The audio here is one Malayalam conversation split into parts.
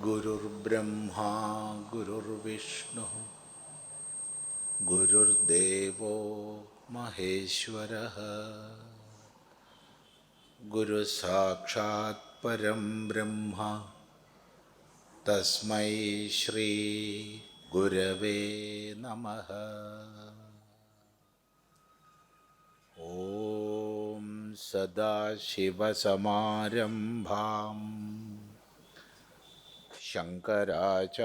ഗുരുർബ്രഹ്മാ ഗുരുർവിഷ്ണു ഗുരുർദേവോ മഹേശ്വരഃ ഗുരു സാക്ഷാത് പരം ബ്രഹ്മ തസ്മൈ ശ്രീ ഗുരവേ നമഃ. ഓം സദാശിവസമാരംഭാം ശങ്കരാചാര്യമധ്യമാം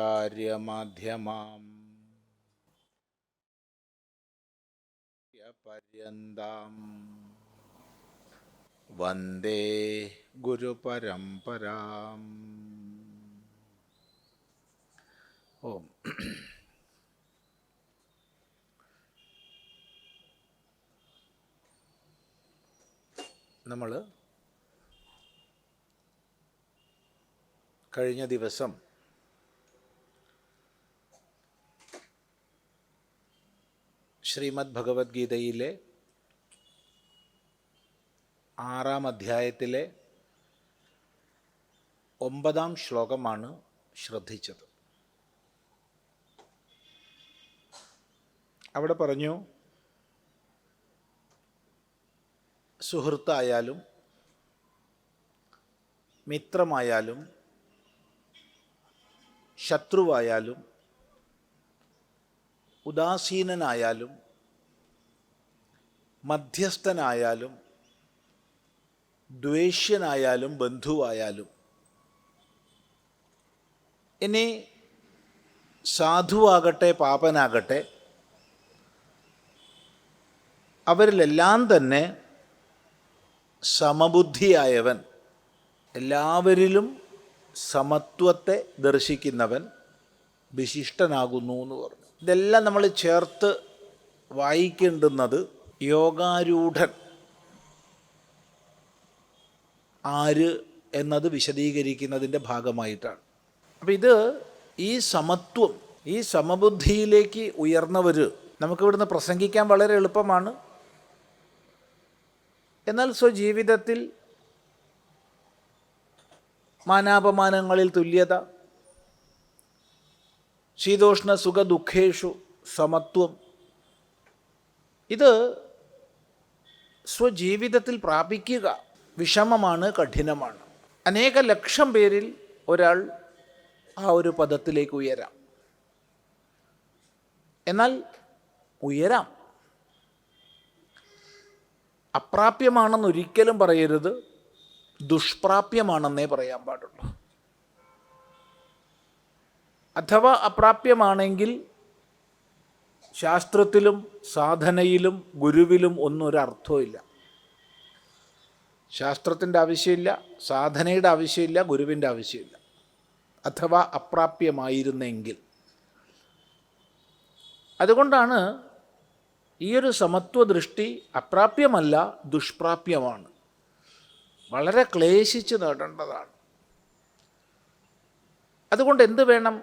പര്യന്താം വന്ദേ ഗുരുപരമ്പരാം. ഓം നമ്മൾ കഴിഞ്ഞ ദിവസം ശ്രീമദ് ഭഗവത്ഗീതയിലെ 6-ാം അധ്യായത്തിലെ 9-ാം ശ്ലോകമാണ് ശ്രദ്ധിച്ചത്. അവിടെ പറഞ്ഞു, സുഹൃത്തായാലും മിത്രമായാലും ശത്രുവായാലും ഉദാസീനനായാലും മധ്യസ്ഥനായാലും ദ്വേഷ്യനായാലും ബന്ധുവായാലും ഇനി സാധുവാകട്ടെ പാപനാകട്ടെ, അവരിലെല്ലാം തന്നെ സമബുദ്ധിയായവൻ, എല്ലാവരിലും സമത്വത്തെ ദർശിക്കുന്നവൻ വിശിഷ്ടനാകുന്നു എന്ന് പറഞ്ഞു. ഇതെല്ലാം നമ്മൾ ചേർത്ത് വായിക്കേണ്ടുന്നത് യോഗാരൂഢൻ ആര് എന്നത് വിശദീകരിക്കുന്നതിൻ്റെ ഭാഗമായിട്ടാണ്. അപ്പം ഈ സമത്വം, ഈ സമബുദ്ധിയിലേക്ക് ഉയർന്നവർ നമുക്കിവിടുന്ന് പ്രസംഗിക്കാൻ വളരെ എളുപ്പമാണ്. എന്നാൽ സ്വജീവിതത്തിൽ മാനാപമാനങ്ങളിൽ തുല്യത, ശീതോഷ്ണ സുഖ ദുഃഖേഷു സമത്വം, ഇത് സ്വജീവിതത്തിൽ പ്രാപിക്കുക വിഷമമാണ്, കഠിനമാണ്. അനേക ലക്ഷം പേരിൽ ഒരാൾ ആ ഒരു പദത്തിലേക്ക് ഉയരാം. എന്നാൽ ഉയരാം, അപ്രാപ്യമാണെന്ന് ഒരിക്കലും പറയരുത്, ദുഷ്പ്രാപ്യമാണെന്നേ പറയാൻ പാടുള്ളൂ. അഥവാ അപ്രാപ്യമാണെങ്കിൽ ശാസ്ത്രത്തിലും സാധനയിലും ഗുരുവിലും ഒന്നും ഒരർത്ഥമില്ല. ശാസ്ത്രത്തിൻ്റെ ആവശ്യമില്ല, സാധനയുടെ ആവശ്യമില്ല, ഗുരുവിൻ്റെ ആവശ്യമില്ല. അഥവാ അപ്രാപ്യമായിരുന്നെങ്കിൽ. അതുകൊണ്ടാണ് ഈയൊരു സമത്വ ദൃഷ്ടി അപ്രാപ്യമല്ല, ദുഷ്പ്രാപ്യമാണ്, വളരെ ക്ലേശിച്ച് നേടേണ്ടതാണ്. അതുകൊണ്ട് എന്ത് വേണം?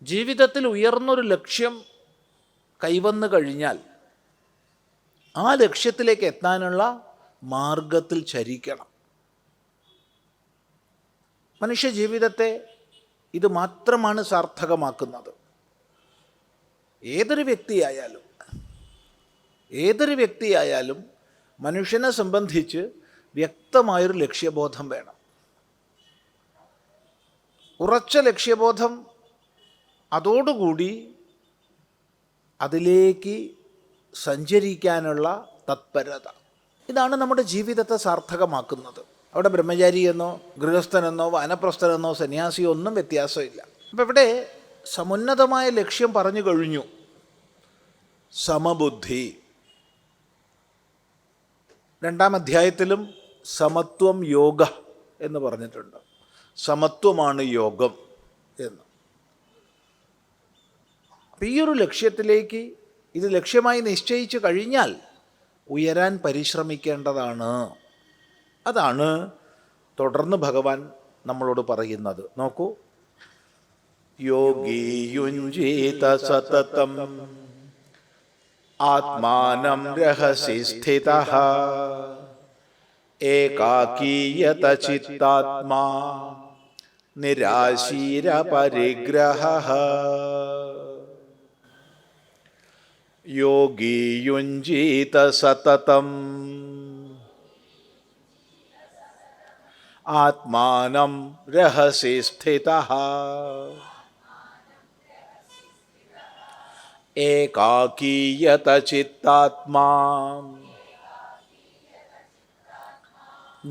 ജീവിതത്തിൽ ഉയർന്നൊരു ലക്ഷ്യം കൈവന്നു കഴിഞ്ഞാൽ ആ ലക്ഷ്യത്തിലേക്ക് എത്താനുള്ള മാർഗത്തിൽ ചരിക്കണം. മനുഷ്യ ജീവിതത്തെ ഇത് മാത്രമാണ് സാർത്ഥകമാക്കുന്നത്. ഏതൊരു വ്യക്തിയായാലും മനുഷ്യനെ സംബന്ധിച്ച് വ്യക്തമായൊരു ലക്ഷ്യബോധം വേണം. ഉറച്ച ലക്ഷ്യബോധം, അതോടുകൂടി അതിലേക്ക് സഞ്ചരിക്കാനുള്ള തത്പരത, ഇതാണ് നമ്മുടെ ജീവിതത്തെ സാർത്ഥകമാക്കുന്നത്. അവിടെ ബ്രഹ്മചാരിയെന്നോ ഗൃഹസ്ഥനെന്നോ വാനപ്രസ്ഥനെന്നോ സന്യാസിയോ ഒന്നും വ്യത്യാസമില്ല. അപ്പം ഇവിടെ സമുന്നതമായ ലക്ഷ്യം പറഞ്ഞു കഴിഞ്ഞു. സമബുദ്ധി. 2-ാം അധ്യായത്തിലും സമത്വം യോഗ എന്ന് പറഞ്ഞിട്ടുണ്ട്. സമത്വമാണ് യോഗം എന്ന്. അപ്പം ഈയൊരു ലക്ഷ്യത്തിലേക്ക്, ഇത് ലക്ഷ്യമായി നിശ്ചയിച്ചു കഴിഞ്ഞാൽ ഉയരാൻ പരിശ്രമിക്കേണ്ടതാണ്. അതാണ് തുടർന്ന് ഭഗവാൻ നമ്മളോട് പറയുന്നത്. നോക്കൂ, യോഗി യുഞ്ജീത സതതം ആത്മാനം രഹസി സ്ഥിതഃ ഏകാകീയത ചിത്താത്മാ നിരാശീര പരിഗ്രഹ യോഗി യുഞ്ജീത സതതം ആത്മാനം രഹസി സ്ഥിതഃ ഏകാകീയത ചിത്താത്മാ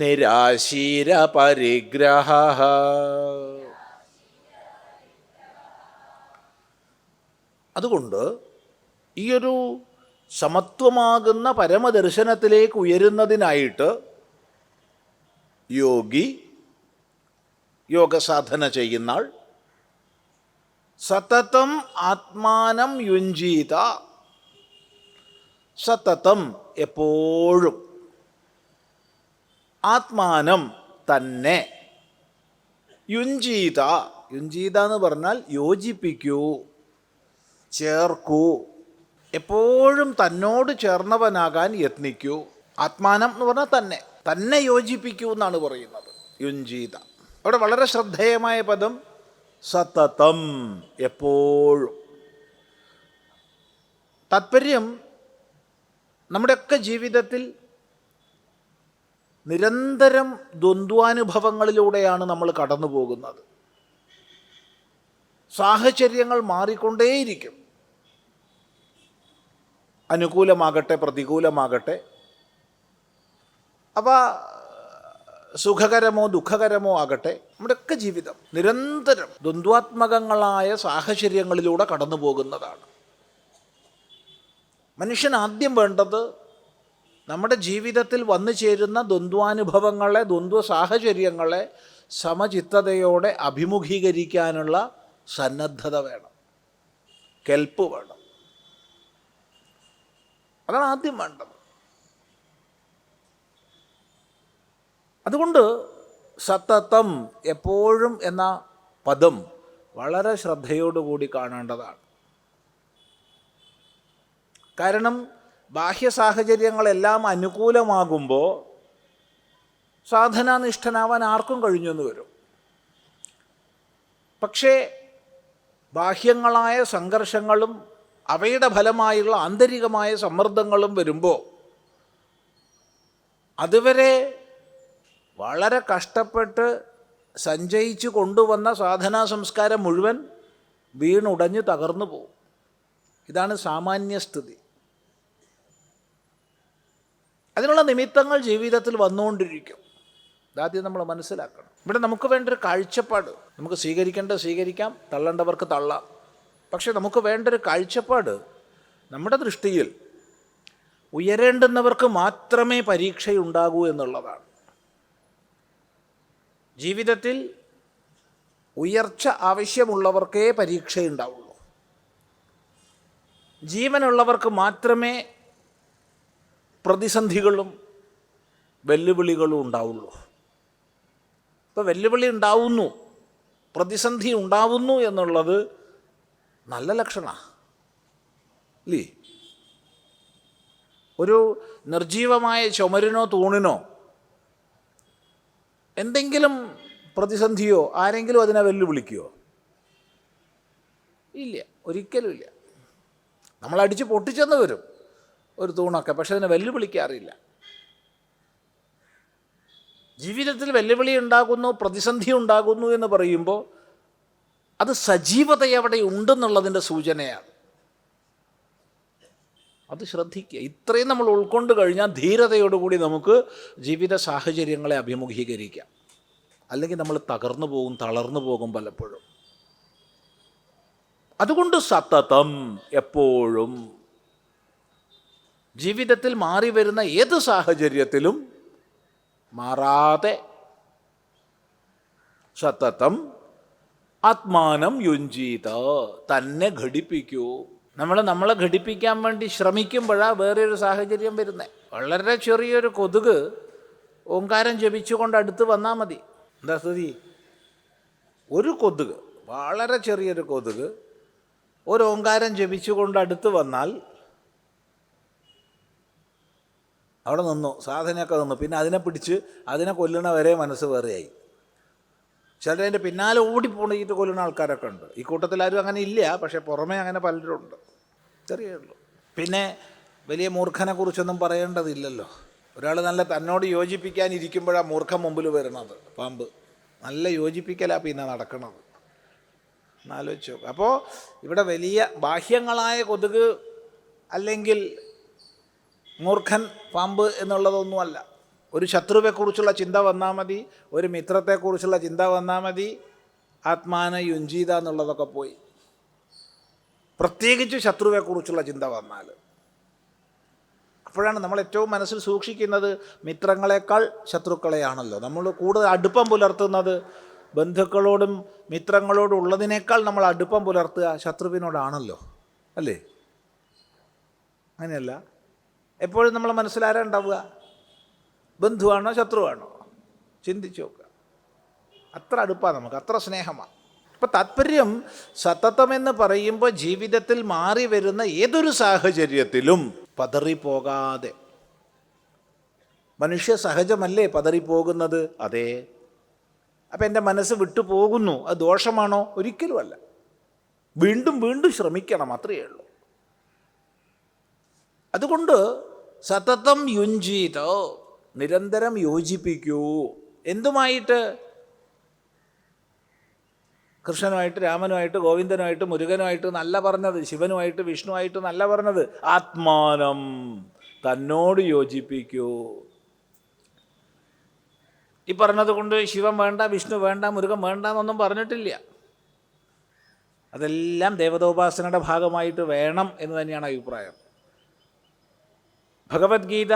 നിരാശീര പരിഗ്രഹ. അതുകൊണ്ട് ഈയൊരു സമത്വമാകുന്ന പരമദർശനത്തിലേക്ക് ഉയരുന്നതിനായിട്ട് യോഗി, യോഗസാധന ചെയ്യുന്ന ആൾ, സതതം ആത്മാനം യുഞ്ജീത, സതതം എപ്പോഴും, ആത്മാനം തന്നെ, യുഞ്ജീത, യുഞ്ജീത എന്ന് പറഞ്ഞാൽ യോജിപ്പിക്കൂ, ചേർക്കൂ, എപ്പോഴും തന്നോട് ചേർന്നവനാകാൻ യത്നിക്കൂ. ആത്മാനം എന്ന് പറഞ്ഞാൽ തന്നെ, തന്നെ യോജിപ്പിക്കൂ എന്നാണ് പറയുന്നത്, യുഞ്ജീത. അവിടെ വളരെ ശ്രദ്ധേയമായ പദം സതതം, എപ്പോഴും. താത്പര്യം, നമ്മുടെയൊക്കെ ജീവിതത്തിൽ നിരന്തരം ദ്വന്ദ്വാനുഭവങ്ങളിലൂടെയാണ് നമ്മൾ കടന്നു പോകുന്നത്. സാഹചര്യങ്ങൾ മാറിക്കൊണ്ടേയിരിക്കും. അനുകൂലമാകട്ടെ പ്രതികൂലമാകട്ടെ, അവ സുഖകരമോ ദുഃഖകരമോ ആകട്ടെ, നമ്മുടെയൊക്കെ ജീവിതം നിരന്തരം ദ്വന്ദ്വാത്മകങ്ങളായ സാഹചര്യങ്ങളിലൂടെ കടന്നു പോകുന്നതാണ്. മനുഷ്യൻ ആദ്യം വേണ്ടത് നമ്മുടെ ജീവിതത്തിൽ വന്നു ചേരുന്ന ദ്വന്ദ്വാനുഭവങ്ങളെ, ദ്വന്ദ്വ സാഹചര്യങ്ങളെ സമചിത്തതയോടെ അഭിമുഖീകരിക്കാനുള്ള സന്നദ്ധത വേണം, കെൽപ്പ് വേണം. അതാണ് ആദ്യം വേണ്ടത്. അതുകൊണ്ട് സതതം, എപ്പോഴും എന്ന പദം വളരെ ശ്രദ്ധയോടുകൂടി കാണേണ്ടതാണ്. കാരണം ബാഹ്യ സാഹചര്യങ്ങളെല്ലാം അനുകൂലമാകുമ്പോൾ സാധനാനിഷ്ഠനാവാൻ ആർക്കും കഴിഞ്ഞെന്ന് വരും. പക്ഷേ ബാഹ്യങ്ങളായ സംഘർഷങ്ങളും അവയുടെ ഫലമായുള്ള ആന്തരികമായ സമ്മർദ്ദങ്ങളും വരുമ്പോൾ അതുവരെ വളരെ കഷ്ടപ്പെട്ട് സഞ്ചയിച്ചു കൊണ്ടുവന്ന സാധനാ സംസ്കാരം മുഴുവൻ വീണുടഞ്ഞ് തകർന്നു പോകും. ഇതാണ് സാമാന്യസ്ഥിതി. അതിനുള്ള നിമിത്തങ്ങൾ ജീവിതത്തിൽ വന്നുകൊണ്ടിരിക്കും. ഇതാദ്യം നമ്മൾ മനസ്സിലാക്കണം. ഇവിടെ നമുക്ക് വേണ്ടൊരു കാഴ്ചപ്പാട്, നമുക്ക് സ്വീകരിക്കേണ്ടത് സ്വീകരിക്കാം, തള്ളേണ്ടവർക്ക് തള്ളാം. പക്ഷെ നമുക്ക് വേണ്ടൊരു കാഴ്ചപ്പാട്, നമ്മുടെ ദൃഷ്ടിയിൽ ഉയരേണ്ടുന്നവർക്ക് മാത്രമേ പരീക്ഷയുണ്ടാകൂ എന്നുള്ളതാണ്. ജീവിതത്തിൽ ഉയർച്ച ആവശ്യമുള്ളവർക്കേ പരീക്ഷയുണ്ടാവുള്ളൂ. ജീവനുള്ളവർക്ക് മാത്രമേ പ്രതിസന്ധികളും വെല്ലുവിളികളും ഉണ്ടാവുള്ളൂ. ഇപ്പോൾ വെല്ലുവിളി ഉണ്ടാവുന്നു, പ്രതിസന്ധി ഉണ്ടാവുന്നു എന്നുള്ളത് നല്ല ലക്ഷണമാണ് അല്ലേ? ഒരു നിർജീവമായ ചുമരിനോ തൂണിനോ എന്തെങ്കിലും പ്രതിസന്ധിയോ ആരെങ്കിലും അതിനെ വെല്ലുവിളിക്കുമോ? ഇല്ല, ഒരിക്കലും ഇല്ല. നമ്മളടിച്ച് പൊട്ടിച്ചെന്ന് വരും ഒരു തൂണൊക്കെ, പക്ഷെ അതിനെ വെല്ലുവിളിക്കാറില്ല. ജീവിതത്തിൽ വെല്ലുവിളി ഉണ്ടാകുന്നു, പ്രതിസന്ധി ഉണ്ടാകുന്നു എന്ന് പറയുമ്പോൾ അത് സജീവത അവിടെ ഉണ്ടെന്നുള്ളതിൻ്റെ സൂചനയാണ്. അത് ശ്രദ്ധിക്കുക. ഇത്രയും നമ്മൾ ഉൾക്കൊണ്ട് കഴിഞ്ഞാൽ ധീരതയോടുകൂടി നമുക്ക് ജീവിത സാഹചര്യങ്ങളെ അഭിമുഖീകരിക്കാം. അല്ലെങ്കിൽ നമ്മൾ തകർന്നു പോകും, തളർന്നു പോകും പലപ്പോഴും. അതുകൊണ്ട് സതതം, എപ്പോഴും, ജീവിതത്തിൽ മാറി വരുന്ന ഏത് സാഹചര്യത്തിലും മാറാതെ സതതം ആത്മാനം യുഞ്ജീത, തന്നെ ഘടിപ്പിക്കൂ. നമ്മളെ ഘടിപ്പിക്കാൻ വേണ്ടി ശ്രമിക്കുമ്പോഴാണ് വേറൊരു സാഹചര്യം വരുന്നത്. വളരെ ചെറിയൊരു കൊതുക് ഓങ്കാരം ജപിച്ചുകൊണ്ട് അടുത്ത് വന്നാൽ മതി. എന്താ സ്ഥിതി? ഒരു കൊതുക്, വളരെ ചെറിയൊരു കൊതുക് ഒരു ഓങ്കാരം ജപിച്ചുകൊണ്ട് അടുത്ത് വന്നാൽ അവിടെ നിന്നു, സാധനയൊക്കെ നിന്നു. പിന്നെ അതിനെ പിടിച്ച് അതിനെ കൊല്ലണ വരെ മനസ്സ് വേറെയായി. ചിലരതിൻ്റെ പിന്നാലെ ഓടിപ്പോണിട്ട് കൊല്ലുന്ന ആൾക്കാരൊക്കെ ഉണ്ട്. ഈ കൂട്ടത്തിലാരും അങ്ങനെ ഇല്ല, പക്ഷേ പുറമേ അങ്ങനെ പലരുണ്ട്. ചെറിയേ ഉള്ളൂ. പിന്നെ വലിയ മൂർഖനെ കുറിച്ചൊന്നും പറയേണ്ടതില്ലല്ലോ. ഒരാൾ നല്ല തന്നോട് യോജിപ്പിക്കാനിരിക്കുമ്പോഴാണ് മൂർഖൻ മുമ്പിൽ വരുന്നത്. പാമ്പ് നല്ല യോജിപ്പിക്കലാണ് പിന്നെ നടക്കണത്. എന്നാലോചിച്ച് നോക്കുക. അപ്പോൾ ഇവിടെ വലിയ ബാഹ്യങ്ങളായ കൊതുക് അല്ലെങ്കിൽ മൂർഖൻ പാമ്പ് എന്നുള്ളതൊന്നുമല്ല. ഒരു ശത്രുവെക്കുറിച്ചുള്ള ചിന്ത വന്നാൽ മതി, ഒരു മിത്രത്തെക്കുറിച്ചുള്ള ചിന്ത വന്നാൽ മതി, ആത്മാന യുഞ്ജീത എന്നുള്ളതൊക്കെ പോയി. പ്രത്യേകിച്ച് ശത്രുവെക്കുറിച്ചുള്ള ചിന്ത വന്നാൽ അപ്പോഴാണ് നമ്മൾ ഏറ്റവും മനസ്സിൽ സൂക്ഷിക്കുന്നത്. മിത്രങ്ങളെക്കാൾ ശത്രുക്കളെയാണല്ലോ നമ്മൾ കൂടുതൽ അടുപ്പം പുലർത്തുന്നത്. ബന്ധുക്കളോടും മിത്രങ്ങളോടും ഉള്ളതിനേക്കാൾ നമ്മൾ അടുപ്പം പുലർത്തുക ശത്രുവിനോടാണല്ലോ, അല്ലേ? അങ്ങനെയല്ല. എപ്പോഴും നമ്മൾ മനസ്സിലാരാ ഉണ്ടാവുക? ബന്ധുവാണോ ശത്രുവാണോ? ചിന്തിച്ചു നോക്കുക. അത്ര അടുപ്പാണ് നമുക്ക്, അത്ര സ്നേഹമാണ്. അപ്പം താത്പര്യം സതതമെന്ന് പറയുമ്പോൾ ജീവിതത്തിൽ മാറി വരുന്ന ഏതൊരു സാഹചര്യത്തിലും പതറിപ്പോകാതെ. മനുഷ്യ സഹജമല്ലേ പതറിപ്പോകുന്നത്? അതെ. അപ്പം എൻ്റെ മനസ്സ് വിട്ടുപോകുന്നു, അത് ദോഷമാണോ? ഒരിക്കലുമല്ല. വീണ്ടും വീണ്ടും ശ്രമിക്കണം, അത്രയേ ഉള്ളൂ. അതുകൊണ്ട് സതതം യുഞ്ജീതോ, നിരന്തരം യോജിപ്പിക്കൂ. എന്തുമായിട്ട്? കൃഷ്ണനുമായിട്ട്, രാമനുമായിട്ട്, ഗോവിന്ദനുമായിട്ട്, മുരുകനുമായിട്ട് നല്ല പറഞ്ഞത്, ശിവനുമായിട്ട്, വിഷ്ണുവായിട്ട് നല്ല പറഞ്ഞത്. ആത്മാനം, തന്നോട് യോജിപ്പിക്കൂ. ഈ പറഞ്ഞത് കൊണ്ട് ശിവൻ വേണ്ട, വിഷ്ണു വേണ്ട, മുരുകൻ വേണ്ട എന്നൊന്നും പറഞ്ഞിട്ടില്ല. അതെല്ലാം ദേവതോപാസനയുടെ ഭാഗമായിട്ട് വേണം എന്ന് തന്നെയാണ് അഭിപ്രായം. ഭഗവത്ഗീത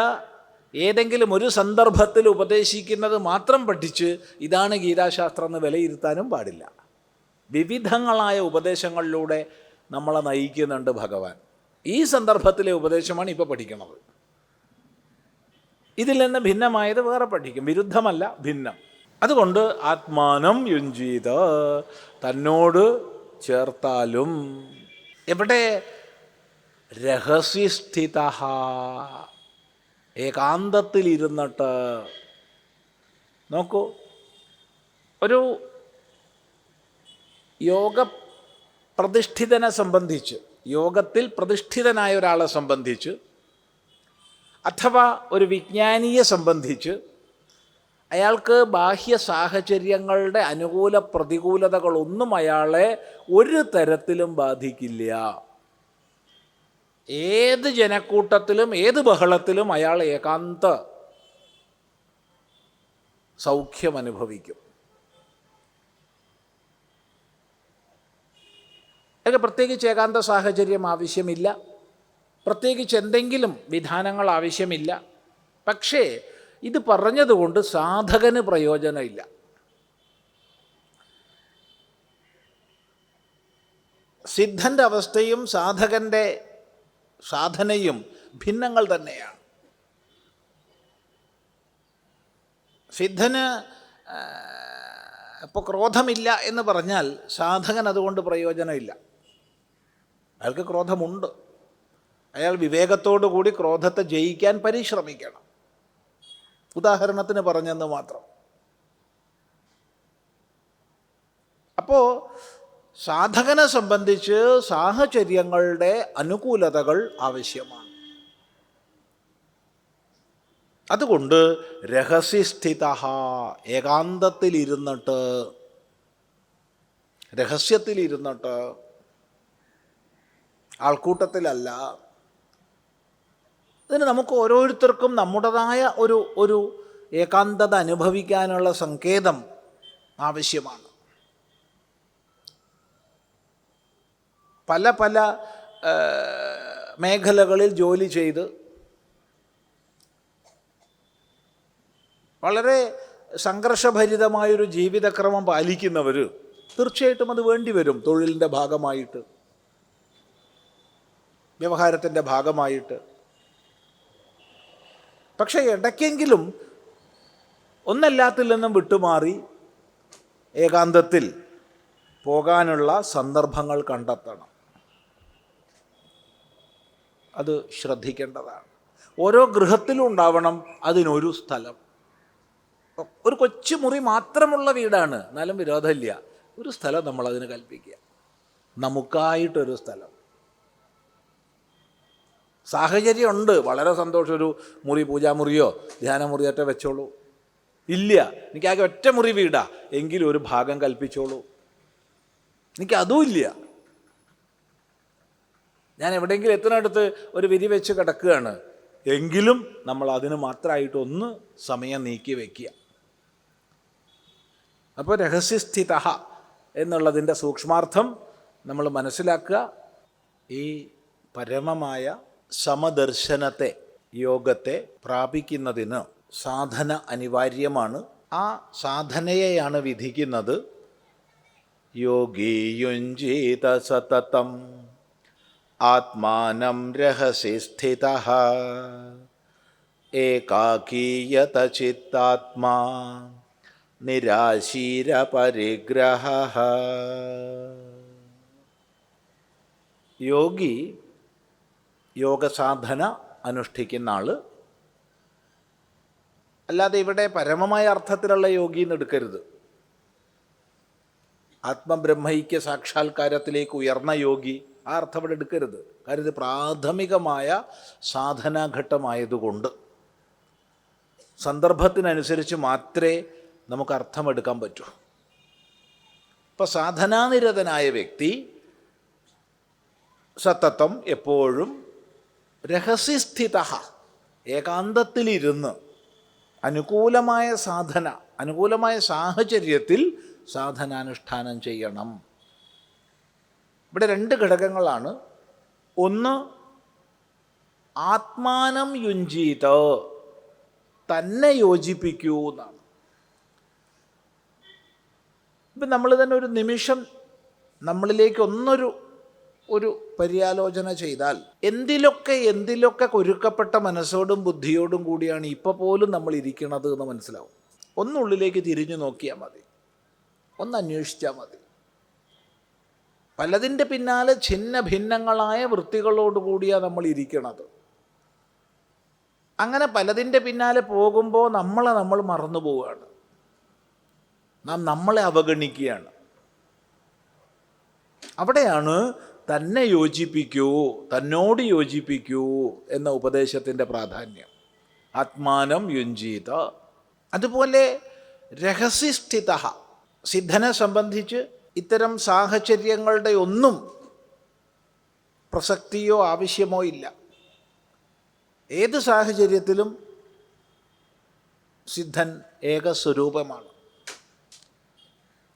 ഏതെങ്കിലും ഒരു സന്ദർഭത്തിൽ ഉപദേശിക്കുന്നത് മാത്രം പഠിച്ച് ഇതാണ് ഗീതാശാസ്ത്രം എന്ന് വിലയിരുത്താനും പാടില്ല. വിവിധങ്ങളായ ഉപദേശങ്ങളിലൂടെ നമ്മളെ നയിക്കുന്നുണ്ട് ഭഗവാൻ. ഈ സന്ദർഭത്തിലെ ഉപദേശമാണ് ഇപ്പോൾ പഠിക്കുന്നത്. ഇതിൽ നിന്ന് ഭിന്നമായത് വേറെ പഠിക്കും. വിരുദ്ധമല്ല, ഭിന്നം. അതുകൊണ്ട് ആത്മാനം യുഞ്ജീത, തന്നോട് ചേർത്താലും. എവിടെ? രഹസ്യസ്ഥിത, ഏകാന്തത്തിലിരുന്നിട്ട്. നോക്കൂ, ഒരു യോഗ പ്രതിഷ്ഠിതനെ സംബന്ധിച്ച്, യോഗത്തിൽ പ്രതിഷ്ഠിതനായ ഒരാളെ സംബന്ധിച്ച്, അഥവാ ഒരു വിജ്ഞാനിയെ സംബന്ധിച്ച് അയാൾക്ക് ബാഹ്യ സാഹചര്യങ്ങളുടെ അനുകൂല പ്രതികൂലതകളൊന്നും അയാളെ ഒരു തരത്തിലും ബാധിക്കില്ല. ഏത് ജനക്കൂട്ടത്തിലും ഏത് ബഹളത്തിലും അയാൾ ഏകാന്ത സൗഖ്യം അനുഭവിക്കും. അതൊക്കെ പ്രത്യേകിച്ച് ഏകാന്ത സാഹചര്യം ആവശ്യമില്ല, പ്രത്യേകിച്ച് എന്തെങ്കിലും വിധാനങ്ങൾ ആവശ്യമില്ല. പക്ഷേ ഇത് പറഞ്ഞതുകൊണ്ട് സാധകന് പ്രയോജനമില്ല. സിദ്ധൻ്റെ അവസ്ഥയും സാധകൻ്റെ സാധനയും ഭിന്നങ്ങൾ തന്നെയാണ്. സിദ്ധന് ഇപ്പോൾ ക്രോധമില്ല എന്ന് പറഞ്ഞാൽ സാധകൻ അതുകൊണ്ട് പ്രയോജനമില്ല. അയാൾക്ക് ക്രോധമുണ്ട്. അയാൾ വിവേകത്തോടു കൂടി ക്രോധത്തെ ജയിക്കാൻ പരിശ്രമിക്കണം. ഉദാഹരണത്തിന് പറഞ്ഞെന്ന് മാത്രം. അപ്പോൾ സാധകനെ സംബന്ധിച്ച് സാഹചര്യങ്ങളുടെ അനുകൂലതകൾ ആവശ്യമാണ്. അതുകൊണ്ട് രഹസ്യസ്ഥിത, ഏകാന്തത്തിലിരുന്നിട്ട്, രഹസ്യത്തിലിരുന്നിട്ട്, ആൾക്കൂട്ടത്തിലല്ല. ഇതിന് നമുക്ക് ഓരോരുത്തർക്കും നമ്മുടേതായ ഒരു ഏകാന്തത അനുഭവിക്കാനുള്ള സങ്കേതം ആവശ്യമാണ്. പല പല മേഖലകളിൽ ജോലി ചെയ്ത് വളരെ സംഘർഷഭരിതമായൊരു ജീവിതക്രമം പാലിക്കുന്നവർ തീർച്ചയായിട്ടും അത് വേണ്ടി വരും. തൊഴിലിൻ്റെ ഭാഗമായിട്ട്, വ്യവഹാരത്തിൻ്റെ ഭാഗമായിട്ട്. പക്ഷേ ഇടയ്ക്കെങ്കിലും ഒന്നെല്ലാത്തിൽ നിന്നും വിട്ടുമാറി ഏകാന്തത്തിൽ പോകാനുള്ള സന്ദർഭങ്ങൾ കണ്ടെത്തണം. അത് ശ്രദ്ധിക്കേണ്ടതാണ്. ഓരോ ഗൃഹത്തിലും ഉണ്ടാവണം അതിനൊരു സ്ഥലം. ഒരു കൊച്ചു മുറി മാത്രമുള്ള വീടാണ്, എന്നാലും വിരോധമില്ല. ഒരു സ്ഥലം നമ്മളതിന് കൽപ്പിക്കുക, നമുക്കായിട്ടൊരു സ്ഥലം. സാഹചര്യമുണ്ട്, വളരെ സന്തോഷം, ഒരു മുറി പൂജാമുറിയോ ധ്യാനമുറിയോ ഒറ്റ വെച്ചോളൂ. ഇല്ല, എനിക്കാകെ ഒറ്റ മുറി വീടാ, എങ്കിലും ഒരു ഭാഗം കൽപ്പിച്ചോളൂ. എനിക്കതും ഇല്ല. ഞാൻ എവിടെയെങ്കിലും എത്തുന്നിടത്ത് ഒരു വിധി വെച്ച് കിടക്കുകയാണ്, എങ്കിലും നമ്മൾ അതിന് മാത്രമായിട്ടൊന്ന് സമയം നീക്കി വയ്ക്കുക. അപ്പോൾ രഹസ്യസ്ഥിത എന്നുള്ളതിൻ്റെ സൂക്ഷ്മാർത്ഥം നമ്മൾ മനസ്സിലാക്കുക. ഈ പരമമായ സമദർശനത്തെ, യോഗത്തെ പ്രാപിക്കുന്നതിന് സാധന അനിവാര്യമാണ്. ആ സാധനയെയാണ് വിധിക്കുന്നത് യോഗി യുഞ്ജീത സതതം ആത്മാനം രഹസി സ്ഥിതഃ ഏകാകീയത ചിത്താത്മാ നിരാശീര പരിഗ്രഹഃ. യോഗി, യോഗസാധന അനുഷ്ഠിക്കുന്ന ആൾ, അല്ലാതെ ഇവിടെ പരമമായ അർത്ഥത്തിലുള്ള യോഗി എന്ന് എടുക്കരുത്. ആത്മബ്രഹ്മൈക്യ സാക്ഷാത്കാരത്തിലേക്ക് ഉയർന്ന യോഗി, ആ അർത്ഥം ഇവിടെ എടുക്കരുത്. കാര്യം ഇത് പ്രാഥമികമായ സാധനാഘട്ടമായതുകൊണ്ട് സന്ദർഭത്തിനനുസരിച്ച് മാത്രമേ നമുക്ക് അർത്ഥമെടുക്കാൻ പറ്റൂ. ഇപ്പം സാധനാനിരതനായ വ്യക്തി സതതം എപ്പോഴും രഹസ്യസ്ഥിത, ഏകാന്തത്തിലിരുന്ന് അനുകൂലമായ സാധന, അനുകൂലമായ സാഹചര്യത്തിൽ സാധനാനുഷ്ഠാനം ചെയ്യണം. ഇവിടെ രണ്ട് ഘടകങ്ങളാണ്. ഒന്ന്, ആത്മാനം യുഞ്ജീത, തന്നെ യോജിപ്പിക്കൂ എന്നാണ്. ഇപ്പം നമ്മൾ തന്നെ ഒരു നിമിഷം നമ്മളിലേക്ക് ഒരു പര്യാലോചന ചെയ്താൽ എന്തിലൊക്കെ ഒരുക്കപ്പെട്ട മനസ്സോടും ബുദ്ധിയോടും കൂടിയാണ് ഇപ്പോൾ പോലും നമ്മൾ ഇരിക്കുന്നത് എന്ന് മനസ്സിലാവും. ഒന്നുള്ളിലേക്ക് തിരിഞ്ഞു നോക്കിയാൽ മതി, ഒന്ന് അന്വേഷിച്ചാൽ മതി. പലതിൻ്റെ പിന്നാലെ ഛിന്ന ഭിന്നങ്ങളായ വൃത്തികളോടുകൂടിയാണ് നമ്മൾ ഇരിക്കണത്. അങ്ങനെ പലതിൻ്റെ പിന്നാലെ പോകുമ്പോൾ നമ്മൾ മറന്നു പോവുകയാണ്, നമ്മളെ അവഗണിക്കുകയാണ്. അവിടെയാണ് തന്നെ യോജിപ്പിക്കൂ, തന്നോട് യോജിപ്പിക്കൂ എന്ന ഉപദേശത്തിൻ്റെ പ്രാധാന്യം. ആത്മാനം യുഞ്ജീത. അതുപോലെ രഹസ്യസ്ഥിത, സിദ്ധനെ സംബന്ധിച്ച് ഇത്തരം സാഹചര്യങ്ങളുടെ ഒന്നും പ്രസക്തിയോ ആവശ്യമോ ഇല്ല. ഏത് സാഹചര്യത്തിലും സിദ്ധൻ ഏകസ്വരൂപമാണ്.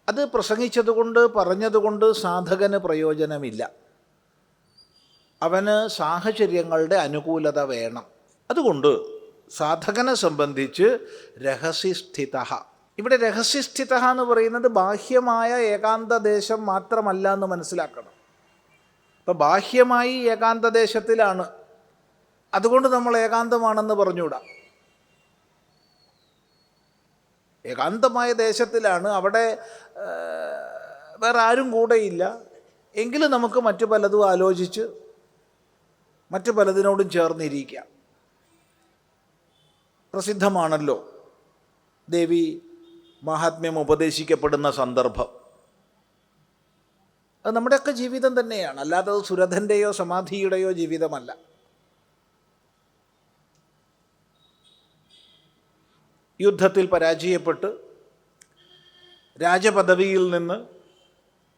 അത് പ്രസംഗിച്ചതുകൊണ്ട് പറഞ്ഞതുകൊണ്ട് സാധകന് പ്രയോജനമില്ല. അവന് സാഹചര്യങ്ങളുടെ അനുകൂലത വേണം. അതുകൊണ്ട് സാധകനെ സംബന്ധിച്ച് രഹസ്യസ്ഥിത. ഇവിടെ രഹസ്യസ്ഥിത എന്ന് പറയുന്നത് ബാഹ്യമായ ഏകാന്തദേശം മാത്രമല്ല എന്ന് മനസ്സിലാക്കണം. ഇപ്പം ബാഹ്യമായി ഏകാന്തദേശത്തിലാണ്, അതുകൊണ്ട് നമ്മൾ ഏകാന്തമാണെന്ന് പറഞ്ഞുകൂടാ. ഏകാന്തമായ ദേശത്തിലാണ്, അവിടെ വേറെ ആരും കൂടെയില്ല, എങ്കിലും നമുക്ക് മറ്റു പലതും ആലോചിച്ച് മറ്റു പലതിനോടും ചേർന്നിരിക്കാം. പ്രസിദ്ധമാണല്ലോ ദേവി മഹാത്മ്യം ഉപദേശിക്കപ്പെടുന്ന സന്ദർഭം. അത് നമ്മുടെയൊക്കെ ജീവിതം തന്നെയാണ്, അല്ലാതെ അത് സുരഥൻ്റെയോ സമാധിയുടെയോ ജീവിതമല്ല. യുദ്ധത്തിൽ പരാജയപ്പെട്ട് രാജപദവിയിൽ നിന്ന്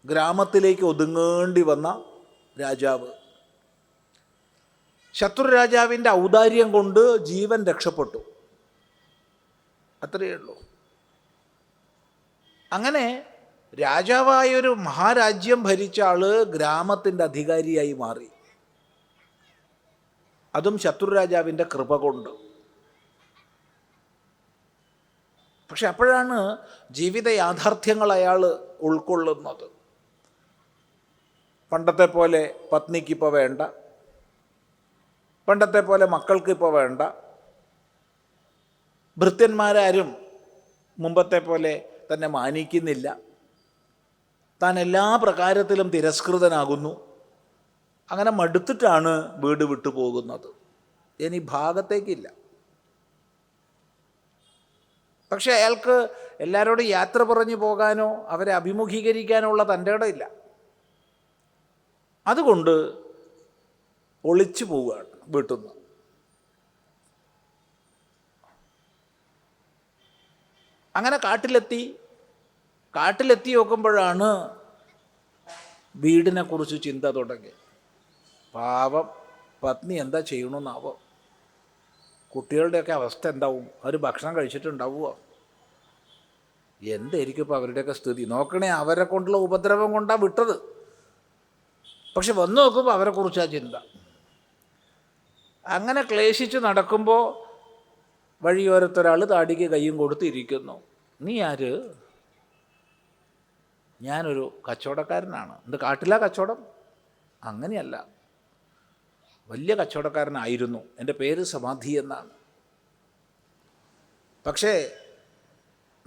ഗ്രാമത്തിലേക്ക് ഒതുങ്ങേണ്ടി വന്ന രാജാവ്, ശത്രു രാജാവിൻ്റെ ഔദാര്യം കൊണ്ട് ജീവൻ രക്ഷപ്പെട്ടു, അത്രയേ ഉള്ളൂ. അങ്ങനെ രാജാവായൊരു മഹാരാജ്യം ഭരിച്ച ആള് ഗ്രാമത്തിൻ്റെ അധികാരിയായി മാറി, അതും ശത്രു രാജാവിൻ്റെ കൃപ കൊണ്ട്. പക്ഷെ അപ്പോഴാണ് ജീവിത യാഥാർത്ഥ്യങ്ങൾ അയാൾ ഉൾക്കൊള്ളുന്നത്. പണ്ടത്തെ പോലെ പത്നിക്കിപ്പോൾ വേണ്ട, പണ്ടത്തെ പോലെ മക്കൾക്കിപ്പോൾ വേണ്ട, ഭൃത്യന്മാരാരും മുമ്പത്തെ പോലെ തന്നെ മാനിക്കുന്നില്ല, താൻ എല്ലാ പ്രകാരത്തിലും തിരസ്കൃതനാകുന്നു. അങ്ങനെ മടുത്തിട്ടാണ് വീട് വിട്ടു പോകുന്നത്. ഇനി ഭാഗത്തേക്കില്ല. പക്ഷെ അയാൾക്ക് എല്ലാവരോടും യാത്ര പറഞ്ഞു പോകാനോ അവരെ അഭിമുഖീകരിക്കാനോ ഉള്ള തൻ്റെ ഇടമില്ല. അതുകൊണ്ട് ഒളിച്ചു പോവുകയാണ് വീട്ടിൽ നിന്ന്. അങ്ങനെ കാട്ടിലെത്തി നോക്കുമ്പോഴാണ് വീടിനെക്കുറിച്ച് ചിന്ത തുടങ്ങി. പാവം പത്നി എന്താ ചെയ്യണമെന്നാവോ, കുട്ടികളുടെയൊക്കെ അവസ്ഥ എന്താവും, അവർ ഭക്ഷണം കഴിച്ചിട്ടുണ്ടാവുമോ, എന്തായിരിക്കും ഇപ്പോൾ അവരുടെയൊക്കെ സ്ഥിതി. നോക്കണേ, അവരെ കൊണ്ടുള്ള ഉപദ്രവം കൊണ്ടാണ് വിട്ടത്, പക്ഷെ വന്നു നോക്കുമ്പോൾ അവരെക്കുറിച്ചാണ് ചിന്ത. അങ്ങനെ ക്ലേശിച്ച് നടക്കുമ്പോൾ വഴിയോരത്തൊരാൾ താടിക്ക് കയ്യും കൊടുത്തിരിക്കുന്നു. നീ ആര്? ഞാനൊരു കച്ചവടക്കാരനാണ്. എന്ത് കാട്ടിലാ കച്ചവടം? അങ്ങനെയല്ല, വലിയ കച്ചവടക്കാരനായിരുന്നു. എൻ്റെ പേര് സമാധി എന്നാണ്. പക്ഷേ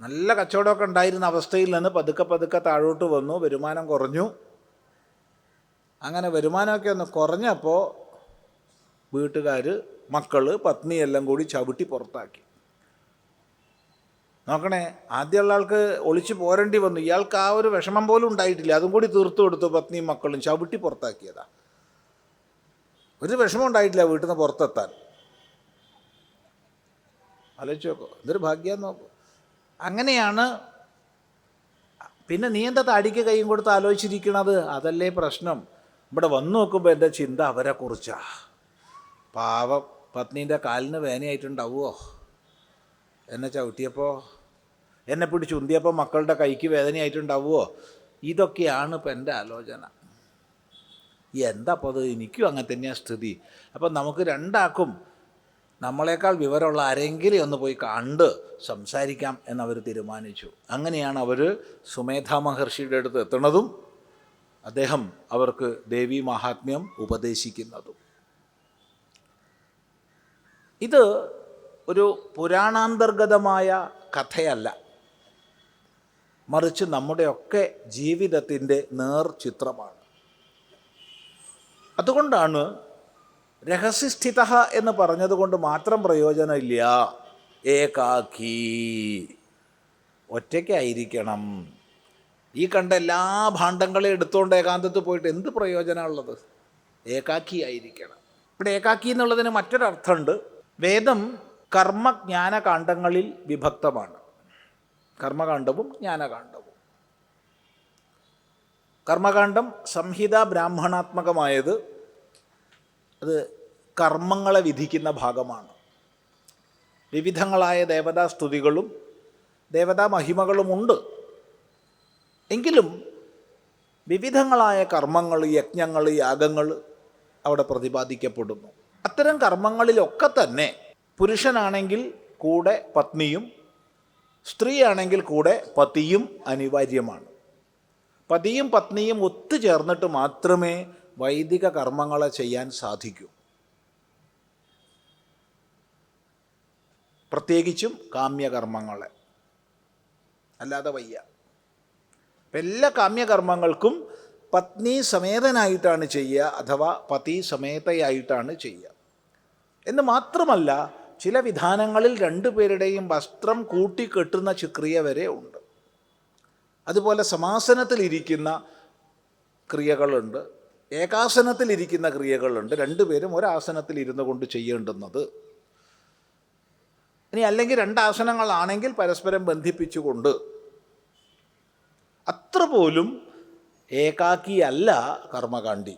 നല്ല കച്ചവടമൊക്കെ ഉണ്ടായിരുന്ന അവസ്ഥയിൽ നിന്ന് പതുക്കെ താഴോട്ട് വന്നു, വരുമാനം കുറഞ്ഞു. അങ്ങനെ വരുമാനമൊക്കെ ഒന്ന് കുറഞ്ഞപ്പോൾ വീട്ടുകാർ, മക്കൾ, പത്നി എല്ലാം കൂടി ചവിട്ടി പുറത്താക്കി. നോക്കണേ, ആദ്യമുള്ള ആൾക്ക് ഒളിച്ചു പോരേണ്ടി വന്നു. ഇയാൾക്ക് ആ ഒരു വിഷമം പോലും ഉണ്ടായിട്ടില്ല. അതും കൂടി തീർത്തു കൊടുത്തു. പത്നിയും മക്കളും ചവിട്ടി പുറത്താക്കിയതാ. ഒരു വിഷമം ഉണ്ടായിട്ടില്ല വീട്ടിൽ നിന്ന് പുറത്തെത്താൻ. ആലോചിച്ച് നോക്കോ, എന്തൊരു ഭാഗ്യം നോക്കൂ. അങ്ങനെയാണ്. പിന്നെ നീ എന്താ താടിക്ക് കൈയും കൊടുത്ത് ആലോചിച്ചിരിക്കണത്? അതല്ലേ പ്രശ്നം. ഇവിടെ വന്നു നോക്കുമ്പോൾ എൻ്റെ ചിന്ത അവരെക്കുറിച്ചാ. പാവം പത്നീൻ്റെ കാലിന് വേദനയായിട്ടുണ്ടാവുമോ, എന്നെ ചവിട്ടിയപ്പോൾ, എന്നെ പിടിച്ച് ഉന്തിയപ്പോൾ മക്കളുടെ കൈക്ക് വേദനയായിട്ടുണ്ടാവുമോ, ഇതൊക്കെയാണ് ഇപ്പം എൻ്റെ ആലോചന. എന്താ അപ്പോൾ അത്? എനിക്കും അങ്ങനെ തന്നെയാണ് സ്ഥിതി. അപ്പം നമുക്ക് രണ്ടാക്കും നമ്മളെക്കാൾ വിവരമുള്ള ആരെങ്കിലും ഒന്ന് പോയി കണ്ട് സംസാരിക്കാം എന്നവർ തീരുമാനിച്ചു. അങ്ങനെയാണ് അവർ സുമേധാ മഹർഷിയുടെ അടുത്ത് എത്തുന്നതും അദ്ദേഹം അവർക്ക് ദേവീ മാഹാത്മ്യം ഉപദേശിക്കുന്നതും. ഇത് ഒരു പുരാണാന്തർഗതമായ കഥയല്ല, മറിച്ച് നമ്മുടെയൊക്കെ ജീവിതത്തിൻ്റെ നേർചിത്രമാണ്. അതുകൊണ്ടാണ് രഹസ്യസ്ഥിത എന്ന് പറഞ്ഞതുകൊണ്ട് മാത്രം പ്രയോജനമില്ല. ഏകാക്കി, ഒറ്റയ്ക്കായിരിക്കണം. ഈ കണ്ട എല്ലാ ഭാണ്ഡങ്ങളെയും എടുത്തുകൊണ്ട് ഏകാന്തത്തിൽ പോയിട്ട് എന്ത് പ്രയോജനമുള്ളത്? ഏകാക്കിയായിരിക്കണം. ഇവിടെ ഏകാക്കി എന്നുള്ളതിന് മറ്റൊരർത്ഥമുണ്ട്. വേദം കർമ്മജ്ഞാനകാണ്ഡങ്ങളിൽ വിഭക്തമാണ്. കർമ്മകാണ്ഡവും ജ്ഞാനകാണ്ഡവും. കർമ്മകാണ്ഡം സംഹിത ബ്രാഹ്മണാത്മകമായത്, അത് കർമ്മങ്ങളെ വിധിക്കുന്ന ഭാഗമാണ്. വിവിധങ്ങളായ ദേവതാ സ്തുതികളും ദേവതാ മഹിമകളുമുണ്ട്. എങ്കിലും വിവിധങ്ങളായ കർമ്മങ്ങൾ, യജ്ഞങ്ങൾ, യാഗങ്ങൾ അവിടെ പ്രതിപാദിക്കപ്പെടുന്നു. അത്തരം കർമ്മങ്ങളിലൊക്കെ തന്നെ പുരുഷനാണെങ്കിൽ കൂടെ പത്നിയും, സ്ത്രീയാണെങ്കിൽ കൂടെ പതിയും അനിവാര്യമാണ്. പതിയും പത്നിയും ഒത്തുചേർന്നിട്ട് മാത്രമേ വൈദിക കർമ്മങ്ങളെ ചെയ്യാൻ സാധിക്കൂ. പ്രത്യേകിച്ചും കാമ്യകർമ്മങ്ങളെ, അല്ലാതെ വയ്യ. എല്ലാ കാമ്യകർമ്മങ്ങൾക്കും പത്നി സമേതനായിട്ടാണ് ചെയ്യുക, അഥവാ പതി സമേതയായിട്ടാണ് ചെയ്യുക. എന്ന് മാത്രമല്ല, ചില വിധാനങ്ങളിൽ രണ്ടുപേരുടെയും വസ്ത്രം കൂട്ടിക്കെട്ടുന്ന ക്രിയ വരെ ഉണ്ട്. അതുപോലെ സമാസനത്തിലിരിക്കുന്ന ക്രിയകളുണ്ട്, ഏകാസനത്തിലിരിക്കുന്ന ക്രിയകളുണ്ട്. രണ്ടുപേരും ഒരാസനത്തിൽ ഇരുന്നു കൊണ്ട് ചെയ്യേണ്ടുന്നത്. ഇനി അല്ലെങ്കിൽ രണ്ടാസനങ്ങളാണെങ്കിൽ പരസ്പരം ബന്ധിപ്പിച്ചുകൊണ്ട്. അത്ര പോലും ഏകാക്കിയല്ല കർമ്മകാണ്ഡി.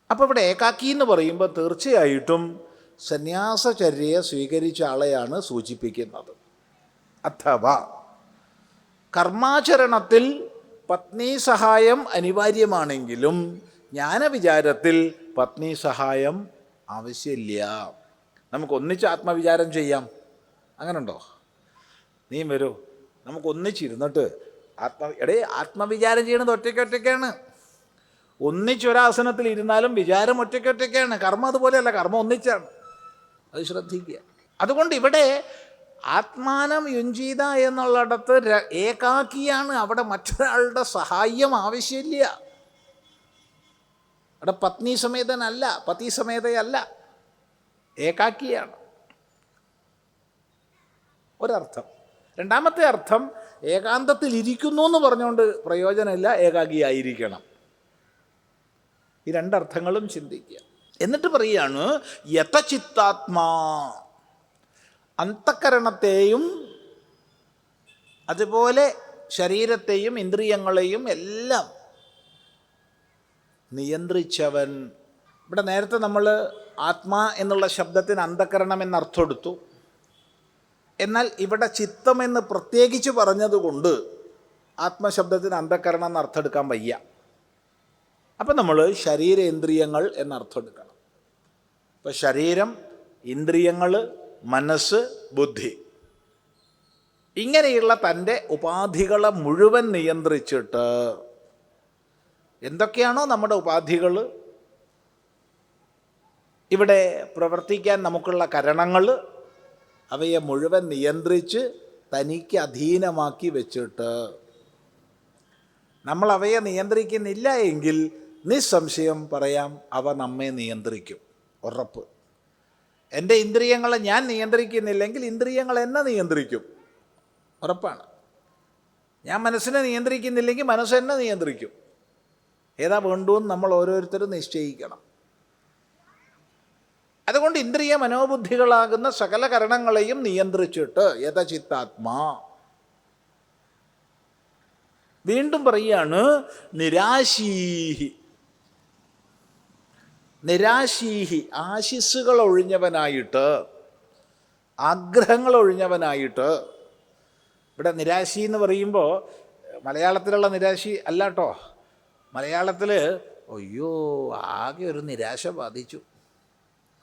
അപ്പോൾ ഇവിടെ ഏകാക്കി എന്ന് പറയുമ്പോൾ തീർച്ചയായിട്ടും സന്യാസചര്യയെ സ്വീകരിച്ച ആളെയാണ് സൂചിപ്പിക്കുന്നത്. അഥവാ കർമാചരണത്തിൽ പത്നി സഹായം അനിവാര്യമാണെങ്കിലും ജ്ഞാനവിചാരത്തിൽ പത്നി സഹായം ആവശ്യമില്ല. നമുക്ക് ഒന്നിച്ച് ആത്മവിചാരം ചെയ്യാം. അങ്ങനെയുണ്ടോ? നീ വരൂ, നമുക്ക് ഒന്നിച്ചിരുന്നിട്ട് ആത്മവിചാരം ചെയ്യണത് ഒറ്റയ്ക്കാണ്. ഒന്നിച്ചൊരാസനത്തിൽ ഇരുന്നാലും വിചാരം ഒറ്റയ്ക്കാണ്. കർമ്മം അതുപോലെയല്ല, കർമ്മം ഒന്നിച്ചാണ്. അത് ശ്രദ്ധിക്കുക. അതുകൊണ്ട് ഇവിടെ ആത്മാനം യുഞ്ചീത എന്നുള്ളിടത്ത് ഏകാക്കിയാണ്. അവിടെ മറ്റൊരാളുടെ സഹായം ആവശ്യമില്ല. അവിടെ പത്നി സമേതനല്ല, പതി സമേതയല്ല, ഏകാക്കിയാണ്. ഒരർത്ഥം. രണ്ടാമത്തെ അർത്ഥം ഏകാന്തത്തിൽ ഇരിക്കുന്നു എന്ന് പറഞ്ഞുകൊണ്ട് പ്രയോജനമില്ല, ഏകാഗിയായിരിക്കണം. ഈ രണ്ടർത്ഥങ്ങളും ചിന്തിക്കുക. എന്നിട്ട് പറയുകയാണ് യതചിത്താത്മാ, അന്തഃകരണത്തെയും അതുപോലെ ശരീരത്തെയും ഇന്ദ്രിയങ്ങളെയും എല്ലാം നിയന്ത്രിച്ചവൻ. ഇവിടെ നേരത്തെ നമ്മൾ ആത്മാ എന്നുള്ള ശബ്ദത്തിന് അന്തഃകരണം എന്നർത്ഥം എടുത്തു. എന്നാൽ ഇവിടെ ചിത്തമെന്ന് പ്രത്യേകിച്ച് പറഞ്ഞതുകൊണ്ട് ആത്മശബ്ദത്തിന് അന്തഃകരണം എന്നർത്ഥം എടുക്കാൻ വയ്യ. അപ്പം നമ്മൾ ശരീരേന്ദ്രിയങ്ങൾ എന്നർത്ഥം എടുക്കണം. ഇപ്പോൾ ശരീരം, ഇന്ദ്രിയങ്ങൾ, മനസ്സ്, ബുദ്ധി, ഇങ്ങനെയുള്ള തൻ്റെ ഉപാധികളെ മുഴുവൻ നിയന്ത്രിച്ചിട്ട് എന്തൊക്കെയാണോ നമ്മുടെ ഉപാധികൾ, ഇവിടെ പ്രവർത്തിക്കാൻ നമുക്കുള്ള കരണങ്ങൾ, അവയെ മുഴുവൻ നിയന്ത്രിച്ച് തനിക്ക് അധീനമാക്കി വെച്ചിട്ട് നമ്മൾ അവയെ നിയന്ത്രിക്കുന്നില്ല എങ്കിൽ നിസ്സംശയം പറയാം അവ നമ്മെ നിയന്ത്രിക്കും, ഉറപ്പ്. എൻ്റെ ഇന്ദ്രിയങ്ങളെ ഞാൻ നിയന്ത്രിക്കുന്നില്ലെങ്കിൽ ഇന്ദ്രിയങ്ങൾ എന്നെ നിയന്ത്രിക്കും, ഉറപ്പാണ്. ഞാൻ മനസ്സിനെ നിയന്ത്രിക്കുന്നില്ലെങ്കിൽ മനസ്സ് എന്നെ നിയന്ത്രിക്കും. ഏതാ വേണ്ടുവെന്ന് നമ്മൾ ഓരോരുത്തരും നിശ്ചയിക്കണം. അതുകൊണ്ട് ഇന്ദ്രിയ മനോബുദ്ധികളാകുന്ന സകല കരണങ്ങളെയും നിയന്ത്രിച്ചിട്ട് യതചിത്താത്മാ. വീണ്ടും പറയുകയാണ് നിരാശീഹി. നിരാശീഹി, ആശിസ്സുകൾ ഒഴിഞ്ഞവനായിട്ട്, ആഗ്രഹങ്ങൾ ഒഴിഞ്ഞവനായിട്ട്. ഇവിടെ നിരാശി എന്ന് പറയുമ്പോൾ മലയാളത്തിലുള്ള നിരാശി അല്ല കേട്ടോ. മലയാളത്തിൽ അയ്യോ ആകെ ഒരു നിരാശ ബാധിച്ചു,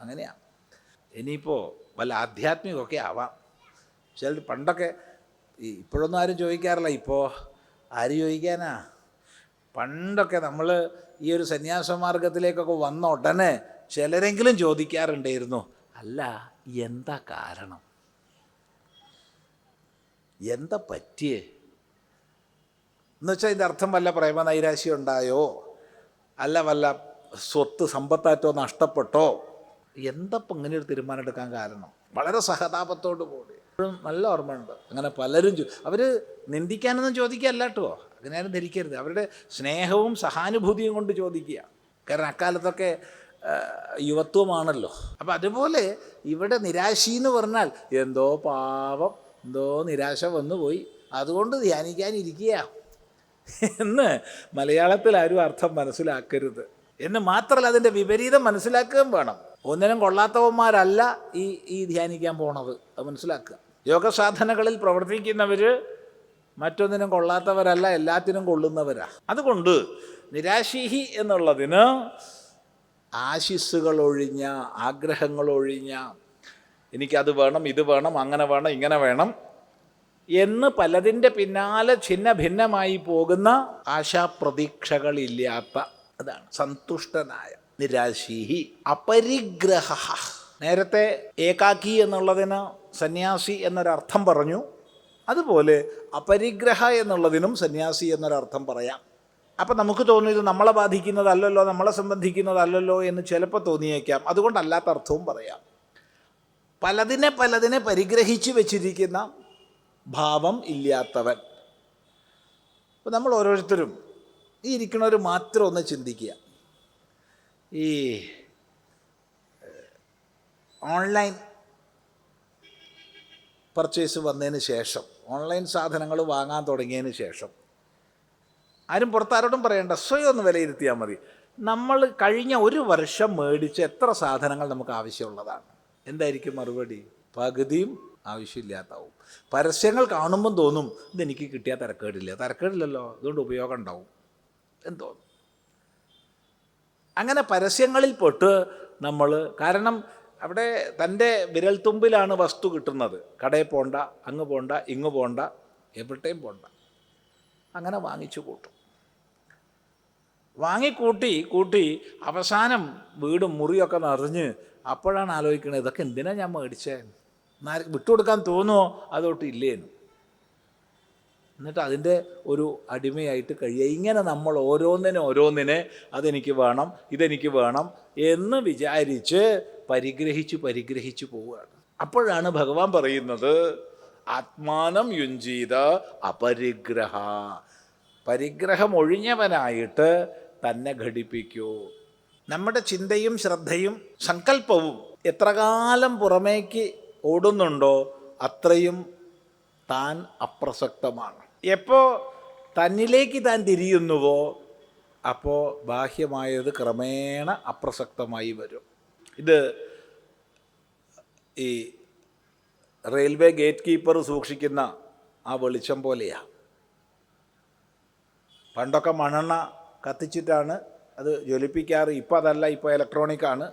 അങ്ങനെയാണ്. ഇനിയിപ്പോൾ വല്ല ആധ്യാത്മികമൊക്കെ ആവാം. ചില പണ്ടൊക്കെ, ഇപ്പോഴൊന്നും ആരും ചോദിക്കാറില്ല. ഇപ്പോൾ ആര് ചോദിക്കാനാ? പണ്ടൊക്കെ നമ്മൾ ഈ ഒരു സന്യാസമാർഗത്തിലേക്കൊക്കെ വന്ന ഉടനെ ചിലരെങ്കിലും ചോദിക്കാറുണ്ടായിരുന്നു, അല്ല എന്താ കാരണം, എന്താ പറ്റിയേ എന്നുവെച്ചാൽ ഇതിൻ്റെ അർത്ഥം വല്ല പ്രേമനൈരാശ്യം ഉണ്ടായോ, അല്ല വല്ല സ്വത്ത് സമ്പത്താറ്റോ നഷ്ടപ്പെട്ടോ, എന്തപ്പം ഇങ്ങനെ ഒരു തീരുമാനം എടുക്കാൻ കാരണം. വളരെ സഹതാപത്തോടു കൂടി. ഇപ്പോഴും നല്ല ഓർമ്മയുണ്ട്. അങ്ങനെ പലരും അവർ നിന്ദിക്കാനൊന്നും ചോദിക്കുകയല്ല കേട്ടോ, അങ്ങനെ ആരും ധരിക്കരുത്. അവരുടെ സ്നേഹവും സഹാനുഭൂതിയും കൊണ്ട് ചോദിക്കുക. കാരണം അക്കാലത്തൊക്കെ യുവത്വമാണല്ലോ. അപ്പം അതുപോലെ ഇവിടെ നിരാശി എന്ന് പറഞ്ഞാൽ എന്തോ പാവം, എന്തോ നിരാശ വന്നു പോയി, അതുകൊണ്ട് ധ്യാനിക്കാനിരിക്കുക എന്ന് മലയാളത്തിൽ ആരും അർത്ഥം മനസ്സിലാക്കരുത്. എന്ന് മാത്രമല്ല അതിൻ്റെ വിപരീതം മനസ്സിലാക്കുകയും വേണം. ഒന്നിനും കൊള്ളാത്തവന്മാരല്ല ഈ ധ്യാനിക്കാൻ പോണത്, അത് മനസ്സിലാക്കുക. യോഗസാധനകളിൽ പ്രവർത്തിക്കുന്നവർ മറ്റൊന്നിനും കൊള്ളാത്തവരല്ല, എല്ലാത്തിനും കൊള്ളുന്നവരാ. അതുകൊണ്ട് നിരാശീഹി എന്നുള്ളതിന് ആശിസ്സുകൾ ഒഴിഞ്ഞ, ആഗ്രഹങ്ങൾ ഒഴിഞ്ഞ, എനിക്കത് വേണം, ഇത് വേണം, അങ്ങനെ വേണം, ഇങ്ങനെ വേണം എന്ന് പലതിൻ്റെ പിന്നാലെ ഛിന്ന ഭിന്നമായി പോകുന്ന ആശാപ്രതീക്ഷകളില്ലാത്ത, അതാണ് സന്തുഷ്ടനായ നിരാശീഹി. അപരിഗ്രഹ. നേരത്തെ ഏകാക്കി എന്നുള്ളതിന് സന്യാസി എന്നൊരർത്ഥം പറഞ്ഞു. അതുപോലെ അപരിഗ്രഹ എന്നുള്ളതിനും സന്യാസി എന്നൊരർത്ഥം പറയാം. അപ്പം നമുക്ക് തോന്നി ഇത് നമ്മളെ ബാധിക്കുന്നതല്ലല്ലോ, നമ്മളെ സംബന്ധിക്കുന്നതല്ലല്ലോ എന്ന് ചിലപ്പോൾ തോന്നിയേക്കാം. അതുകൊണ്ടല്ലാത്ത അർത്ഥവും പറയാം. പലതിനെ പരിഗ്രഹിച്ച് വെച്ചിരിക്കുന്ന ഭാവം ഇല്ലാത്തവൻ. അപ്പം നമ്മൾ ഓരോരുത്തരും ഈ ഇരിക്കുന്നവർ മാത്രം ഒന്ന് ചിന്തിക്കുക. ഈ ഓൺലൈൻ പർച്ചേസ് വന്നതിന് ശേഷം, ഓൺലൈൻ സാധനങ്ങൾ വാങ്ങാൻ തുടങ്ങിയതിന് ശേഷം ആരും പുറത്താരോടും പറയണ്ട, സ്വയം ഒന്ന് വിലയിരുത്തിയാൽ മതി. നമ്മൾ കഴിഞ്ഞ ഒരു വർഷം മേടിച്ച എത്ര സാധനങ്ങൾ നമുക്ക് ആവശ്യമുള്ളതാണ്? എന്തായിരിക്കും മറുപടി? പകുതിയും ആവശ്യമില്ലാത്താവും. പരസ്യങ്ങൾ കാണുമ്പം തോന്നും ഇതെനിക്ക് കിട്ടിയാൽ തരക്കേടില്ലല്ലോ, അതുകൊണ്ട് ഉപയോഗം ഉണ്ടാവും എന്ന് തോന്നും. അങ്ങനെ പരസ്യങ്ങളിൽ പെട്ട് നമ്മൾ, കാരണം അവിടെ തൻ്റെ വിരൽത്തുമ്പിലാണ് വസ്തു കിട്ടുന്നത്. കടയിൽ പോണ്ട, അങ്ങ് പോണ്ട, ഇങ്ങ് പോണ്ട, എവിടെയും പോണ്ട, അങ്ങനെ വാങ്ങിച്ചു കൂട്ടും. കൂട്ടി അവസാനം വീടും മുറിയൊക്കെ നിറഞ്ഞ് അപ്പോഴാണ് ആലോചിക്കണത് ഇതൊക്കെ എന്തിനാ ഞാൻ മേടിച്ചേ, വിട്ടുകൊടുക്കാൻ തോന്നുമോ, അതൊട്ട് ഇല്ലേന്നു. എന്നിട്ട് അതിൻ്റെ ഒരു അടിമയായിട്ട് കഴിയുക. ഇങ്ങനെ നമ്മൾ ഓരോന്നിനെ അതെനിക്ക് വേണം, ഇതെനിക്ക് വേണം എന്ന് വിചാരിച്ച് പരിഗ്രഹിച്ച് പോവുകയാണ്. അപ്പോഴാണ് ഭഗവാൻ പറയുന്നത് ആത്മാനം യുഞ്ജീത അപരിഗ്രഹ. പരിഗ്രഹം ഒഴിഞ്ഞവനായിട്ട് തന്നെ ഘടിപ്പിക്കൂ. നമ്മുടെ ചിന്തയും ശ്രദ്ധയും സങ്കല്പവും എത്ര കാലം പുറമേക്ക് ഓടുന്നുണ്ടോ അത്രയും താൻ അപ്രസക്തമാണ്. എപ്പോൾ തന്നിലേക്ക് താൻ തിരിയുന്നുവോ അപ്പോൾ ബാഹ്യമായത് ക്രമേണ അപ്രസക്തമായി വരും. ഇത് ഈ റെയിൽവേ ഗേറ്റ് കീപ്പർ സൂക്ഷിക്കുന്ന ആ വെളിച്ചം പോലെയാണ്. പണ്ടൊക്കെ മണ്ണെണ്ണ കത്തിച്ചിട്ടാണ് അത് ജ്വലിപ്പിക്കാറ്. ഇപ്പം അതല്ല, ഇപ്പോൾ ഇലക്ട്രോണിക്കാണ്,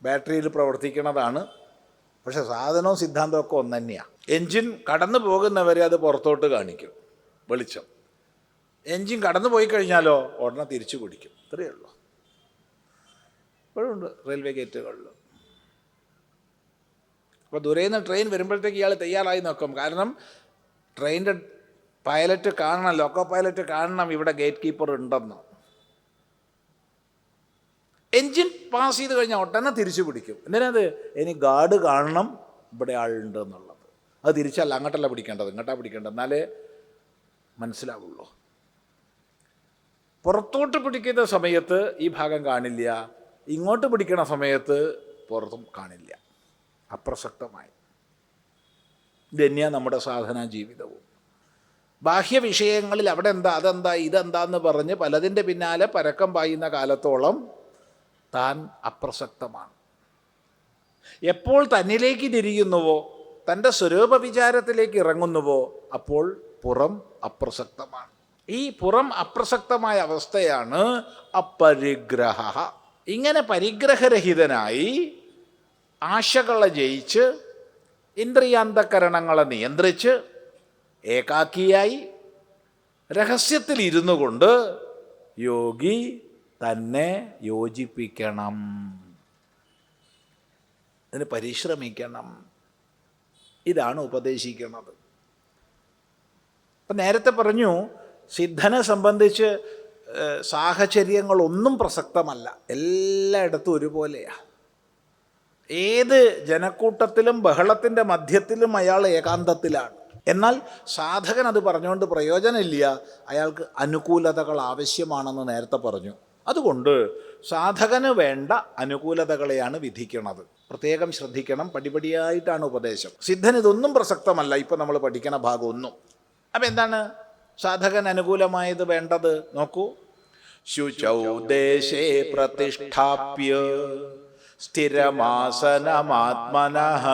ബാറ്ററിയിൽ പ്രവർത്തിക്കുന്നതാണ്. പക്ഷെ സാധനവും സിദ്ധാന്തമൊക്കെ ഒന്ന് തന്നെയാണ്. എൻജിൻ കടന്നു പോകുന്നവരെ അത് പുറത്തോട്ട് കാണിക്കും വെളിച്ചം. എൻജിൻ കടന്നു പോയി കഴിഞ്ഞാലോ ഉടനെ തിരിച്ചു പിടിക്കും. ഇത്രയേ ഉള്ളൂ. ഇപ്പോഴുണ്ട് റെയിൽവേ ഗേറ്റുകളിൽ. അപ്പോൾ ദൂരെ നിന്ന് ട്രെയിൻ വരുമ്പോഴത്തേക്ക് ഇയാൾ തയ്യാറായി നോക്കും. കാരണം ട്രെയിനിൻ്റെ പൈലറ്റ് കാണണം, ലോക്കോ പൈലറ്റ് കാണണം ഇവിടെ ഗേറ്റ് കീപ്പർ ഉണ്ടെന്ന്. എൻജിൻ പാസ് ചെയ്ത് കഴിഞ്ഞാൽ ഉടനെ തിരിച്ചു പിടിക്കും. എന്തിനത്? ഇനി ഗാർഡ് കാണണം ഇവിടെ ആളുണ്ട് എന്നുള്ളത്. അത് തിരിച്ചല്ല, അങ്ങോട്ടല്ല പിടിക്കേണ്ടത്, ഇങ്ങോട്ടാണ് പിടിക്കേണ്ടത്, എന്നാലേ മനസ്സിലാവുള്ളൂ. പുറത്തോട്ട് പിടിക്കുന്ന സമയത്ത് ഈ ഭാഗം കാണില്ല, ഇങ്ങോട്ട് പിടിക്കുന്ന സമയത്ത് പുറത്തും കാണില്ല. അപ്രസക്തമായി. ഇത് തന്നെയാണ് നമ്മുടെ സാധനാ ജീവിതവും. ബാഹ്യ വിഷയങ്ങളിൽ അവിടെ എന്താ, അതെന്താ, ഇതെന്താന്ന് പറഞ്ഞ് പലതിൻ്റെ പിന്നാലെ പരക്കം പായുന്ന കാലത്തോളം താൻ അപ്രസക്തമാണ്. എപ്പോൾ തന്നിലേക്ക് തിരിയുന്നുവോ, തൻ്റെ സ്വരൂപ വിചാരത്തിലേക്ക് ഇറങ്ങുന്നുവോ അപ്പോൾ പുറം അപ്രസക്തമാണ്. ഈ പുറം അപ്രസക്തമായ അവസ്ഥയാണ് അപരിഗ്രഹ. ഇങ്ങനെ പരിഗ്രഹരഹിതനായി ആശകളെ ജയിച്ച് ഇന്ദ്രിയാന്തകരണങ്ങളെ നിയന്ത്രിച്ച് ഏകാക്കിയായി രഹസ്യത്തിൽ ഇരുന്നു കൊണ്ട് യോഗി തന്നെ യോജിപ്പിക്കണം, അതിന് പരിശ്രമിക്കണം. ഇതാണ് ഉപദേശിക്കുന്നത്. അപ്പം നേരത്തെ പറഞ്ഞു, സിദ്ധനെ സംബന്ധിച്ച് സാഹചര്യങ്ങളൊന്നും പ്രസക്തമല്ല, എല്ലായിടത്തും ഒരുപോലെയാണ്. ഏത് ജനക്കൂട്ടത്തിലും ബഹളത്തിൻ്റെ മധ്യത്തിലും അയാൾ ഏകാന്തത്തിലാണ്. എന്നാൽ സാധകൻ അത് പറഞ്ഞുകൊണ്ട് പ്രയോജനമില്ല, അയാൾക്ക് അനുകൂലതകൾ ആവശ്യമാണെന്ന് നേരത്തെ പറഞ്ഞു. അതുകൊണ്ട് സാധകന് വേണ്ട അനുകൂലതകളെയാണ് വിധിക്കുന്നത്. പ്രത്യേകം ശ്രദ്ധിക്കണം. പടിപടിയായിട്ടാണ് ഉപദേശം. സിദ്ധന് ഇതൊന്നും പ്രസക്തമല്ല, ഇപ്പം നമ്മൾ പഠിക്കണ ഭാഗമൊന്നും. അപ്പം എന്താണ് സാധകൻ അനുകൂലമായത് വേണ്ടത്? നോക്കൂ. ശുചൗ ദേശേ പ്രതിഷ്ഠാപ്യ സ്ഥിരമാസനമാത്മനഃ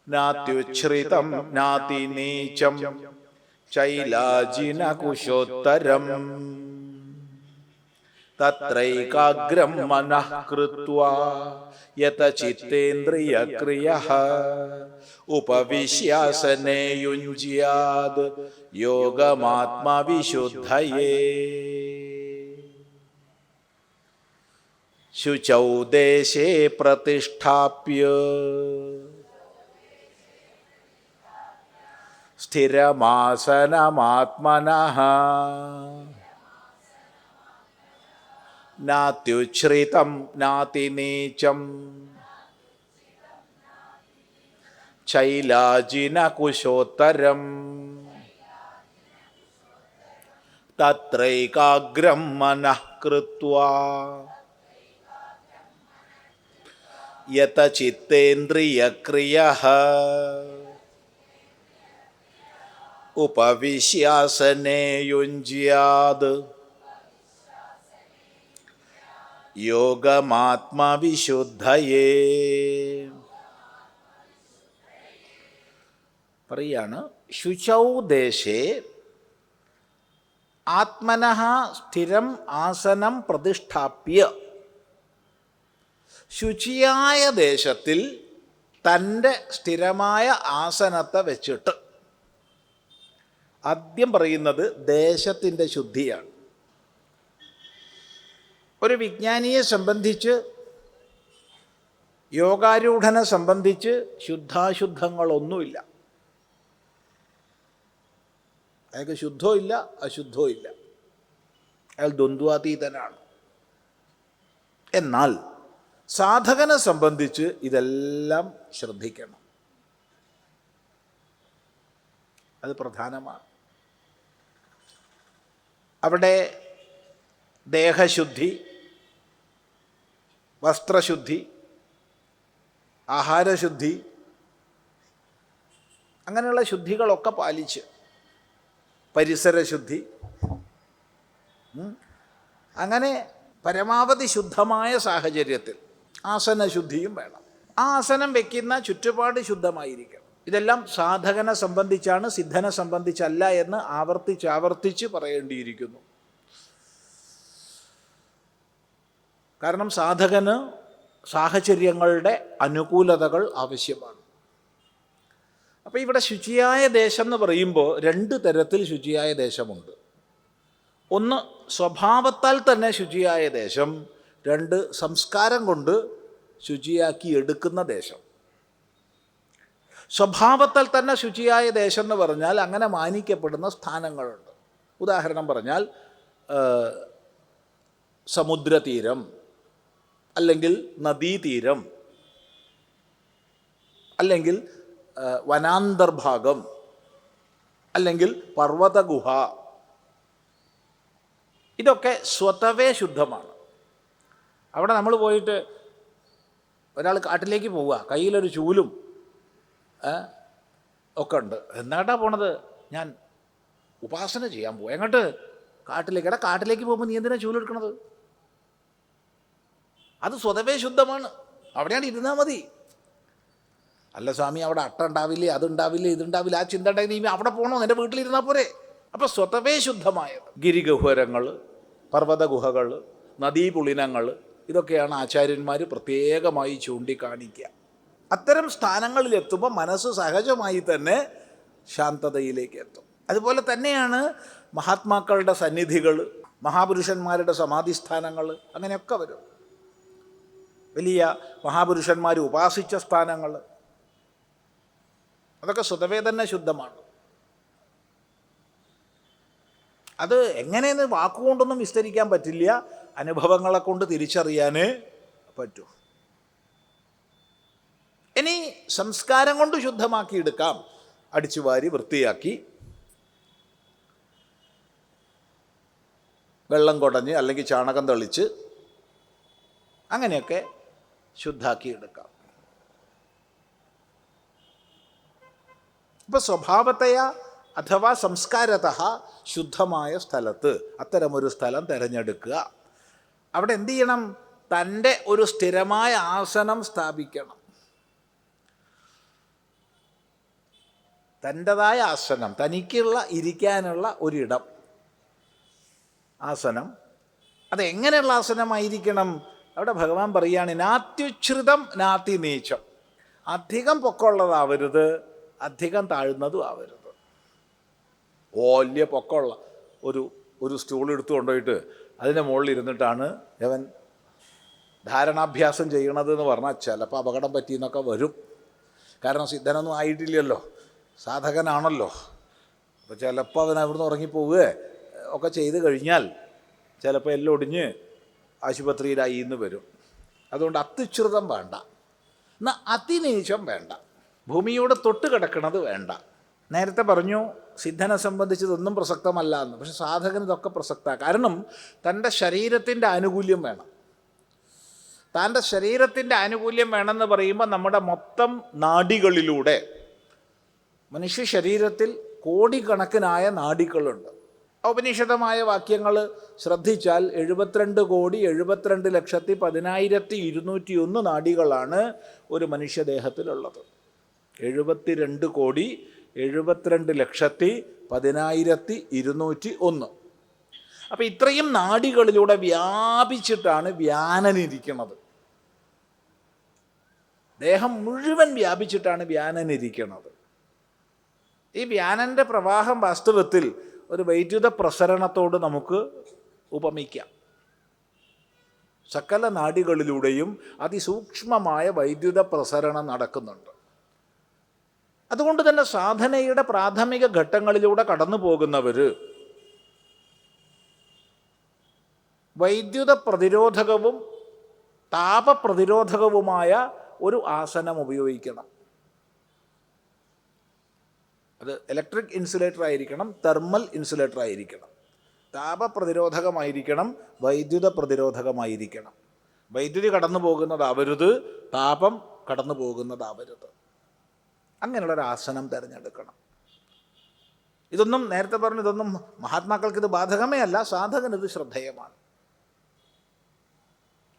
നാത്യുച്ഛ്രിതം നാതിനീചം ചൈലാജിനകുശോത്തരം തത്രൈകാഗ്രം മനഃ കൃത്വാ യതചിത്തേന്ദ്രിയക്രിയഃ ഉപവിശ്യാസനേ യുഞ്ജ്യാത് യോഗമാത്മവിശുദ്ധയേ. ശുചൗ ദേശേ പ്രതിഷ്ഠാപ്യ സ്ഥിരമാസനമാത്മനഃ നാത്യുച്ഛ്രിതം നാതിനീചം ചൈലാജിനകുശോത്തരം തത്രൈകാഗ്രം മനഃ കൃത്വാ യതചിത്തേന്ദ്രിയക്രിയഃ ഉപവിശ്യാസനേ യുഞ്ജ്യാത് യോഗമാത്മവിശുദ്ധയേ. പറയാണ്, ശുചൗ ദേശേ ആത്മനഃ സ്ഥിരം ആസനം പ്രതിഷ്ഠാപ്യ. ശുചിയായ ദേശത്തിൽ തൻ്റെ സ്ഥിരമായ ആസനത്തെ വെച്ചിട്ട്. ആദ്യം പറയുന്നത് ദേശത്തിൻ്റെ ശുദ്ധിയാണ്. ഒരു വിജ്ഞാനിയെ സംബന്ധിച്ച്, യോഗാരൂഢനെ സംബന്ധിച്ച് ശുദ്ധാശുദ്ധങ്ങളൊന്നുമില്ല. അയാൾക്ക് ശുദ്ധവും ഇല്ല അശുദ്ധവും ഇല്ല, അയാൾ ദ്വന്ദ്വാതീതനാണ്. എന്നാൽ സാധകനെ സംബന്ധിച്ച് ഇതെല്ലാം ശ്രദ്ധിക്കണം. അത് പ്രധാനമാണ്. അവിടെ ദേഹശുദ്ധി, വസ്ത്രശുദ്ധി, ആഹാരശുദ്ധി, അങ്ങനെയുള്ള ശുദ്ധികളൊക്കെ പാലിച്ച്, പരിസരശുദ്ധി, അങ്ങനെ പരമാവധി ശുദ്ധമായ സാഹചര്യത്തിൽ ആസനശുദ്ധിയും വേണം. ആ ആസനം വയ്ക്കുന്ന ചുറ്റുപാട് ശുദ്ധമായിരിക്കണം. ഇതെല്ലാം സാധകനെ സംബന്ധിച്ചാണ്, സിദ്ധനെ സംബന്ധിച്ചല്ല എന്ന് ആവർത്തിച്ച് പറയേണ്ടിയിരിക്കുന്നു. കാരണം സാധകന് സാഹചര്യങ്ങളുടെ അനുകൂലതകൾ ആവശ്യമാണ്. അപ്പോൾ ഇവിടെ ശുചിയായ ദേശം എന്ന് പറയുമ്പോൾ 2 തരത്തിൽ ശുചിയായ ദേശമുണ്ട്. ഒന്ന് സ്വഭാവത്താൽ തന്നെ ശുചിയായ ദേശം, 2 സംസ്കാരം കൊണ്ട് ശുചിയാക്കി എടുക്കുന്ന ദേശം. സ്വഭാവത്താൽ തന്നെ ശുചിയായ ദേശം എന്ന് പറഞ്ഞാൽ അങ്ങനെ മാനിക്കപ്പെടുന്ന സ്ഥാനങ്ങളുണ്ട്. ഉദാഹരണം പറഞ്ഞാൽ സമുദ്രതീരം, അല്ലെങ്കിൽ നദീതീരം, അല്ലെങ്കിൽ വനാന്തർഭാഗം, അല്ലെങ്കിൽ പർവ്വതഗുഹ, ഇതൊക്കെ സ്വതവേ ശുദ്ധമാണ്. അവിടെ നമ്മൾ പോയിട്ട് ഒരാൾ കാട്ടിലേക്ക് പോവുക, കയ്യിലൊരു ചൂലും ഒക്കെ ഉണ്ട്. എന്നാട്ടാ പോണത്? ഞാൻ ഉപാസന ചെയ്യാൻ പോവുക. എങ്ങോട്ട്? കാട്ടിലേക്ക്. കാട്ടിലേക്ക് പോകുമ്പോൾ നീ എന്തിനാ ചൂലെടുക്കണത്? അത് സ്വതവേ ശുദ്ധമാണ്, അവിടെയാണ് ഇരുന്നാൽ മതി. അല്ല സ്വാമി, അവിടെ അട്ട ഉണ്ടാവില്ലേ, അതുണ്ടാവില്ലേ, ഇതുണ്ടാവില്ല, ആ ചിന്ത ഉണ്ടെങ്കിൽ നീ അവിടെ പോകണോ? എൻ്റെ വീട്ടിലിരുന്നാൽ പോരെ. അപ്പോൾ സ്വതവേ ശുദ്ധമായത് ഗിരിഗഹ്വരങ്ങൾ, പർവ്വതഗുഹകൾ, നദീപുളിനങ്ങൾ, ഇതൊക്കെയാണ് ആചാര്യന്മാർ പ്രത്യേകമായി ചൂണ്ടിക്കാണിക്കുക. അത്തരം സ്ഥാനങ്ങളിലെത്തുമ്പോൾ മനസ്സ് സഹജമായി തന്നെ ശാന്തതയിലേക്ക് എത്തും. അതുപോലെ തന്നെയാണ് മഹാത്മാക്കളുടെ സന്നിധികൾ, മഹാപുരുഷന്മാരുടെ സമാധിസ്ഥാനങ്ങൾ, അങ്ങനെയൊക്കെ വരും. വലിയ മഹാപുരുഷന്മാർ ഉപാസിച്ച സ്ഥാനങ്ങൾ, അതൊക്കെ സ്വതവേ തന്നെ ശുദ്ധമാണ്. അത് എങ്ങനെയെന്ന് വാക്കുകൊണ്ടൊന്നും വിസ്തരിക്കാൻ പറ്റില്ല, അനുഭവങ്ങളെ കൊണ്ട് തിരിച്ചറിയാനേ പറ്റൂ. ഇനി സംസ്കാരം കൊണ്ട് ശുദ്ധമാക്കിയെടുക്കാം. അടിച്ചുവാരി വൃത്തിയാക്കി വെള്ളം കുടഞ്ഞ് അല്ലെങ്കിൽ ചാണകം തളിച്ച് അങ്ങനെയൊക്കെ ശുദ്ധാക്കിയെടുക്കാം. ഇപ്പോൾ സ്വഭാവതയാ അഥവാ സംസ്കാരത ശുദ്ധമായ സ്ഥലത്ത് അത്തരമൊരു സ്ഥലം തിരഞ്ഞെടുക്കുക. അവിടെ എന്തു ചെയ്യണം? തൻ്റെ ഒരു സ്ഥിരമായ ആസനം സ്ഥാപിക്കണം. തൻ്റെതായ ആസനം, തനിക്കുള്ള ഇരിക്കാനുള്ള ഒരിടം, ആസനം. അതെങ്ങനെയുള്ള ആസനമായിരിക്കണം? അവിടെ ഭഗവാൻ പറയുകയാണ്, നാത്യുച്ഛ്രിതം നാതി നീചം. അധികം പൊക്കമുള്ളതാവരുത്, അധികം താഴ്ന്നതും ആവരുത്. വലിയ പൊക്കമുള്ള ഒരു സ്റ്റൂൾ എടുത്തു കൊണ്ടുപോയിട്ട് അതിൻ്റെ മുകളിൽ ഇരുന്നിട്ടാണ് അവൻ ധാരണാഭ്യാസം ചെയ്യണതെന്ന് പറഞ്ഞാൽ ചിലപ്പോൾ അപകടം പറ്റിയെന്നൊക്കെ വരും. കാരണം സിദ്ധനൊന്നും ആയിട്ടില്ലല്ലോ, സാധകനാണല്ലോ. അപ്പോൾ ചിലപ്പോൾ അവൻ അവിടുന്ന് ഉറങ്ങിപ്പോവുകയോ ഒക്കെ ചെയ്ത് കഴിഞ്ഞാൽ ചിലപ്പോൾ എല്ലാം ഒടിഞ്ഞ് ആശുപത്രിയിലായി എന്ന് വരും. അതുകൊണ്ട് അത്യുച്ഛ്രിതം വേണ്ട, എന്നാൽ അതിനീശം വേണ്ട, ഭൂമിയോട് തൊട്ട് കിടക്കണത് വേണ്ട. നേരത്തെ പറഞ്ഞു സിദ്ധനെ സംബന്ധിച്ച് ഇതൊന്നും പ്രസക്തമല്ല എന്ന്. പക്ഷെ സാധകന് ഇതൊക്കെ പ്രസക്തമാണ്. കാരണം തൻ്റെ ശരീരത്തിൻ്റെ ആനുകൂല്യം വേണം. തൻ്റെ ശരീരത്തിൻ്റെ ആനുകൂല്യം വേണമെന്ന് പറയുമ്പോൾ നമ്മുടെ മൊത്തം നാഡികളിലൂടെ, മനുഷ്യ ശരീരത്തിൽ കോടിക്കണക്കിനായ നാഡികളുണ്ട്. ഔപനിഷദമായ വാക്യങ്ങൾ ശ്രദ്ധിച്ചാൽ 72,72,10,201 നാഡികളാണ് ഒരു മനുഷ്യദേഹത്തിലുള്ളത്. 72,72,10,201. അപ്പം ഇത്രയും നാഡികളിലൂടെ വ്യാപിച്ചിട്ടാണ് വ്യാനനിരിക്കുന്നത്. ദേഹം മുഴുവൻ വ്യാപിച്ചിട്ടാണ് വ്യാനനിരിക്കുന്നത്. ഈ വ്യാനൻ്റെ പ്രവാഹം വാസ്തവത്തിൽ ഒരു വൈദ്യുത പ്രസരണത്തോട് നമുക്ക് ഉപമിക്കാം. സകല നാഡികളിലൂടെയും അതിസൂക്ഷ്മമായ വൈദ്യുത പ്രസരണം നടക്കുന്നുണ്ട്. അതുകൊണ്ട് തന്നെ സാധനയുടെ പ്രാഥമിക ഘട്ടങ്ങളിലൂടെ കടന്നു പോകുന്നവർ വൈദ്യുത പ്രതിരോധകവും താപപ്രതിരോധകവുമായ ഒരു ആസനം ഉപയോഗിക്കണം. അത് ഇലക്ട്രിക് ഇൻസുലേറ്റർ ആയിരിക്കണം, തെർമൽ ഇൻസുലേറ്റർ ആയിരിക്കണം, താപപ്രതിരോധകമായിരിക്കണം, വൈദ്യുത പ്രതിരോധകമായിരിക്കണം. വൈദ്യുതി കടന്നു പോകുന്നതാവരുത്, താപം കടന്നു പോകുന്നതാവരുത്. അങ്ങനെയുള്ളൊരാസനം തിരഞ്ഞെടുക്കണം. ഇതൊന്നും നേരത്തെ പറഞ്ഞു, ഇതൊന്നും മഹാത്മാക്കൾക്ക് ഇത് ബാധകമേ അല്ല, സാധകനിത് ശ്രദ്ധേയമാണ്.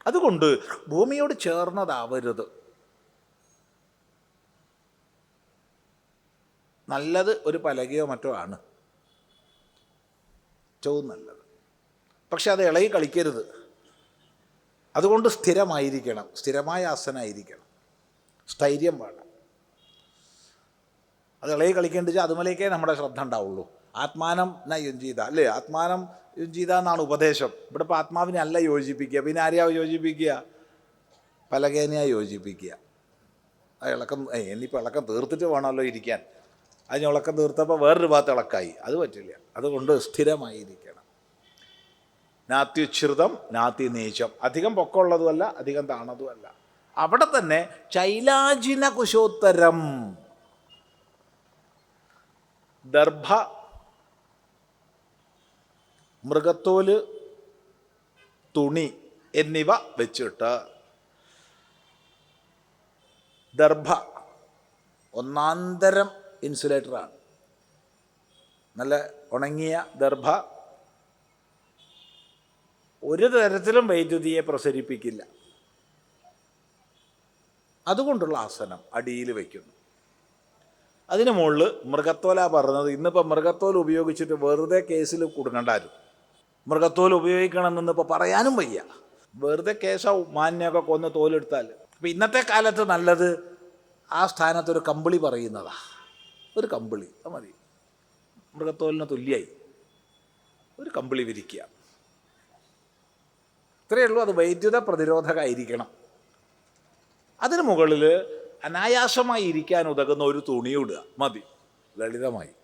അതുകൊണ്ട് ഭൂമിയോട് ചേർന്നതാവരുത്. നല്ലത് ഒരു പലകയോ മറ്റോ ആണ് ഏറ്റവും നല്ലത്. പക്ഷെ അത് ഇളകി കളിക്കരുത്. അതുകൊണ്ട് സ്ഥിരമായിരിക്കണം, സ്ഥിരമായ ആസനമായിരിക്കണം, സ്ഥൈര്യം വേണം. അത് ഇളകി കളിക്കേണ്ടത് അതുമലേക്കേ നമ്മുടെ ശ്രദ്ധ ഉണ്ടാവുള്ളൂ. ആത്മാനം ന യുഞ്ജീത അല്ലേ, ആത്മാനം യുഞ്ജീത എന്നാണ് ഉപദേശം. ഇവിടെ ഇപ്പോൾ ആത്മാവിനെ അല്ല യോജിപ്പിക്കുക, പിന്നെ ആരെയാ യോജിപ്പിക്കുക? പലകേനെയാണ് യോജിപ്പിക്കുക. ആ ഇളക്കം ഇനിയിപ്പോൾ ഇളക്കം തീർത്തിട്ട് വേണമല്ലോ ഇരിക്കാൻ. അതിന് ഇളക്കം തീർത്തപ്പോൾ വേറൊരു ഭാഗത്ത് ഇളക്കായി, അത് പറ്റില്ല. അതുകൊണ്ട് സ്ഥിരമായിരിക്കണം. നാത്യുച്ഛ്രിതം നാത്തി നീചം, അധികം പൊക്കമുള്ളതുമല്ല അധികം താണതുമല്ല. അവിടെ തന്നെ ചൈലാജിന കുശോത്തരം, ദർഭ, മൃഗത്തോല്, തുണി എന്നിവ വെച്ചിട്ട്, ദർഭ ഒന്നാന്തരം ഇൻസുലേറ്ററാണ്. നല്ല ഉണങ്ങിയ ദർഭ ഒരു തരത്തിലും വൈദ്യുതിയെ പ്രസരിപ്പിക്കില്ല. അതുകൊണ്ടുള്ള ആസനം അടിയിൽ വയ്ക്കുന്നു. അതിന് മുകളിൽ മൃഗത്തോല പറഞ്ഞത്. ഇന്നിപ്പോൾ മൃഗത്തോൽ ഉപയോഗിച്ചിട്ട് വെറുതെ കേസിൽ കുടുങ്ങണ്ടാരും. മൃഗത്തോൽ ഉപയോഗിക്കണമെന്നിപ്പോൾ പറയാനും വയ്യ. വെറുതെ കേസാവും, മാന്യമൊക്കെ കൊന്ന് തോലെടുത്താൽ. അപ്പം ഇന്നത്തെ കാലത്ത് നല്ലത് ആ സ്ഥാനത്തൊരു കമ്പിളി പറയുന്നതാ. ഒരു കമ്പിളി അത് മതി, മൃഗത്തോലിന് തുല്യമായി ഒരു കമ്പിളി വിരിക്കുക. ഇത്രയേ ഉള്ളൂ. അത് വൈദ്യുത പ്രതിരോധകമായിരിക്കണം. അതിന് മുകളിൽ അനായാസമായി ഇരിക്കാൻ ഉതകുന്ന ഒരു തുണിയിടുക മതി, ലളിതമായി.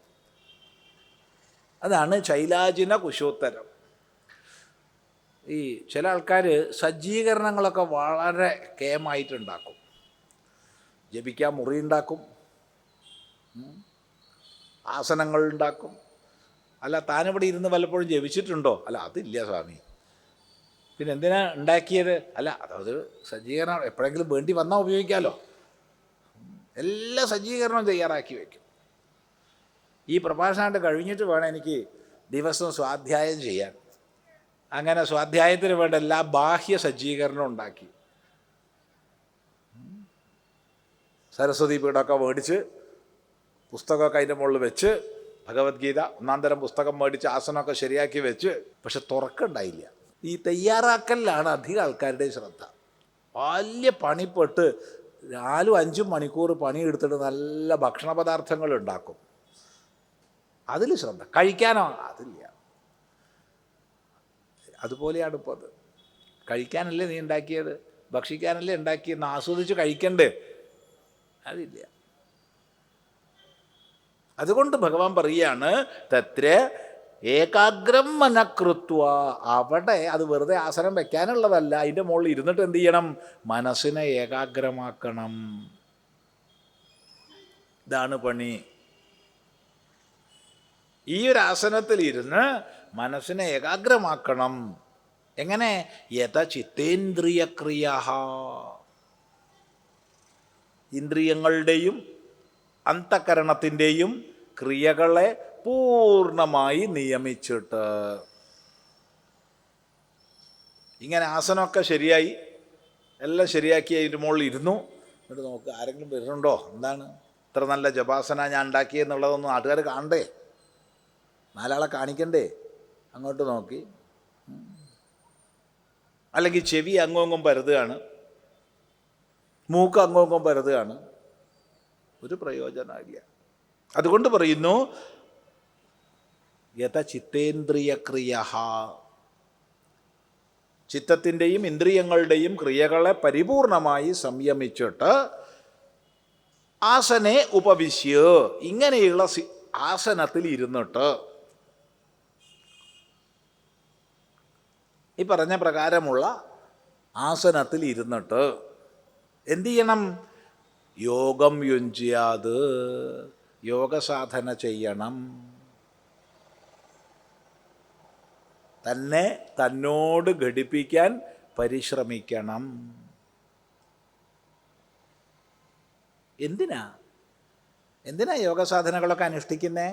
അതാണ് ചൈലാജിന കുശോത്തരം. ഈ ചില ആൾക്കാർ സജ്ജീകരണങ്ങളൊക്കെ വളരെ കേമായിട്ടുണ്ടാക്കും. ജപിക്കാൻ മുറി ഉണ്ടാക്കും, ആസനങ്ങൾ ഉണ്ടാക്കും. അല്ല, താനിവിടെ ഇരുന്ന് വല്ലപ്പോഴും ജപിച്ചിട്ടുണ്ടോ? അല്ല, അതില്ല സ്വാമി. പിന്നെ എന്തിനാ ഉണ്ടാക്കിയത്? അല്ല, അതായത് സജ്ജീകരണം എപ്പോഴെങ്കിലും വേണ്ടി വന്നാൽ ഉപയോഗിക്കാമല്ലോ. എല്ലാ സജ്ജീകരണവും തയ്യാറാക്കി വയ്ക്കും. ഈ പ്രഭാഷണമായിട്ട് കഴിഞ്ഞിട്ട് വേണം എനിക്ക് ദിവസം സ്വാധ്യായം ചെയ്യാൻ. അങ്ങനെ സ്വാധ്യായത്തിന് വേണ്ട എല്ലാ ബാഹ്യ സജ്ജീകരണവും ഉണ്ടാക്കി, സരസ്വതി പീഠമൊക്കെ മേടിച്ച് പുസ്തകമൊക്കെ അതിൻ്റെ മുകളിൽ വെച്ച്, ഭഗവത്ഗീത ഒന്നാന്തരം പുസ്തകം മേടിച്ച് ആസനമൊക്കെ ശരിയാക്കി വെച്ച്. പക്ഷെ തുറക്കുണ്ടായില്ല. ഈ തയ്യാറാക്കലിലാണ് അധികം ആൾക്കാരുടെ ശ്രദ്ധ. വലിയ പണിപ്പെട്ട് 4-5 മണിക്കൂർ പണിയെടുത്തിട്ട് നല്ല ഭക്ഷണ പദാർത്ഥങ്ങൾ ഉണ്ടാക്കും. അതിൽ ശ്രദ്ധ. കഴിക്കാനോ? അതില്ല. അതുപോലെയാണ് ഇപ്പോൾ അത്. കഴിക്കാനല്ലേ നീ ഉണ്ടാക്കിയത്, ഭക്ഷിക്കാനല്ലേ ഉണ്ടാക്കിയെന്ന് ആസ്വദിച്ച് കഴിക്കണ്ടേ? അതില്ല. അതുകൊണ്ട് ഭഗവാൻ പറയുകയാണ്, തത്ര ഏകാഗ്രം മനഃകൃത്വ. അവിടെ അത് വെറുതെ ആസനം വെക്കാനുള്ളതല്ല. അതിൻ്റെ മുകളിൽ ഇരുന്നിട്ട് എന്ത് ചെയ്യണം? മനസ്സിനെ ഏകാഗ്രമാക്കണം. ഇതാണ് പണി. ഈ ഒരു ആസനത്തിൽ ഇരുന്ന് മനസ്സിനെ ഏകാഗ്രമാക്കണം. എങ്ങനെ? യഥ ചിത്തേന്ദ്രിയക്രിയ, ഇന്ദ്രിയങ്ങളുടെയും അന്തഃകരണത്തിൻ്റെയും ക്രിയകളെ പൂർണ്ണമായി നിയമിച്ചിട്ട്. ഇങ്ങനെ ആസനമൊക്കെ ശരിയായി, എല്ലാം ശരിയാക്കി അതിൻ്റെ മുകളിൽ ഇരുന്നു. എന്നിട്ട് നോക്ക്, ആരെങ്കിലും വരുന്നുണ്ടോ? എന്താണ് ഇത്ര നല്ല ജപാസന ഞാൻ ഉണ്ടാക്കിയെന്നുള്ളതൊന്നും നാട്ടുകാർ കാണണ്ടേ? 4 ആളെ കാണിക്കണ്ടേ? അങ്ങോട്ട് നോക്കി. അല്ലെങ്കിൽ ചെവി അങ്ങോങ്ങും പരതുകയാണ്, മൂക്ക് അങ്ങോങ്ങും പരതുകയാണ്. ഒരു പ്രയോജനമില്ല. അതുകൊണ്ട് പറയുന്നു യഥ ചിത്തേന്ദ്രിയക്രിയ, ചിത്തത്തിൻ്റെയും ഇന്ദ്രിയങ്ങളുടെയും ക്രിയകളെ പരിപൂർണമായി സംയമിച്ചിട്ട് ആസനെ ഉപവിശ്യ, ഇങ്ങനെയുള്ള ആസനത്തിൽ ഇരുന്നിട്ട്, ഈ പറഞ്ഞ പ്രകാരമുള്ള ആസനത്തിൽ ഇരുന്നിട്ട് എന്തു ചെയ്യണം? യോഗം യുഞ്ജ്യാത്, യോഗസാധന ചെയ്യണം. തന്നെ തന്നോട് ഘടിപ്പിക്കാൻ പരിശ്രമിക്കണം. എന്തിനാ യോഗസാധനകളൊക്കെ അനുഷ്ഠിക്കുന്നേ?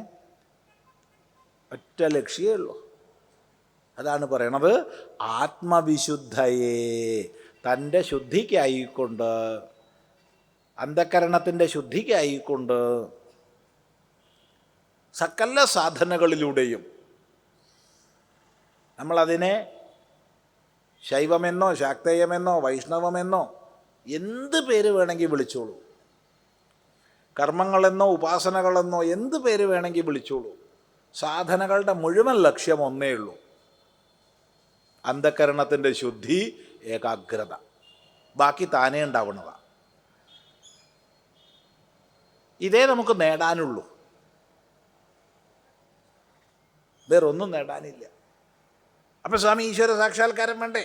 ഒറ്റ ലക്ഷ്യമേ ഉള്ളൂ. അതാണ് പറയണത്, ആത്മവിശുദ്ധയെ, തൻ്റെ ശുദ്ധിക്കായിക്കൊണ്ട്, അന്ധക്കരണത്തിൻ്റെ ശുദ്ധിക്കായിക്കൊണ്ട് സകല സാധനകളിലൂടെയും നമ്മളതിനെ ശൈവമെന്നോ ശാക്തേയമെന്നോ വൈഷ്ണവമെന്നോ എന്ത് പേര് വേണമെങ്കിൽ വിളിച്ചോളൂ, കർമ്മങ്ങളെന്നോ ഉപാസനകളെന്നോ എന്ത് പേര് വേണമെങ്കിൽ വിളിച്ചോളൂ. സാധനകളുടെ മുഴുവൻ ലക്ഷ്യം ഒന്നേ ഉള്ളൂ, അന്ധക്കരണത്തിൻ്റെ ശുദ്ധി, ഏകാഗ്രത. ബാക്കി താനേ ഉണ്ടാവുന്നതാണ്. ഇതേ നമുക്ക് നേടാനുള്ളൂ, വേറൊന്നും നേടാനില്ല. അപ്പം സ്വാമി, ഈശ്വര സാക്ഷാത്കാരം വേണ്ടേ,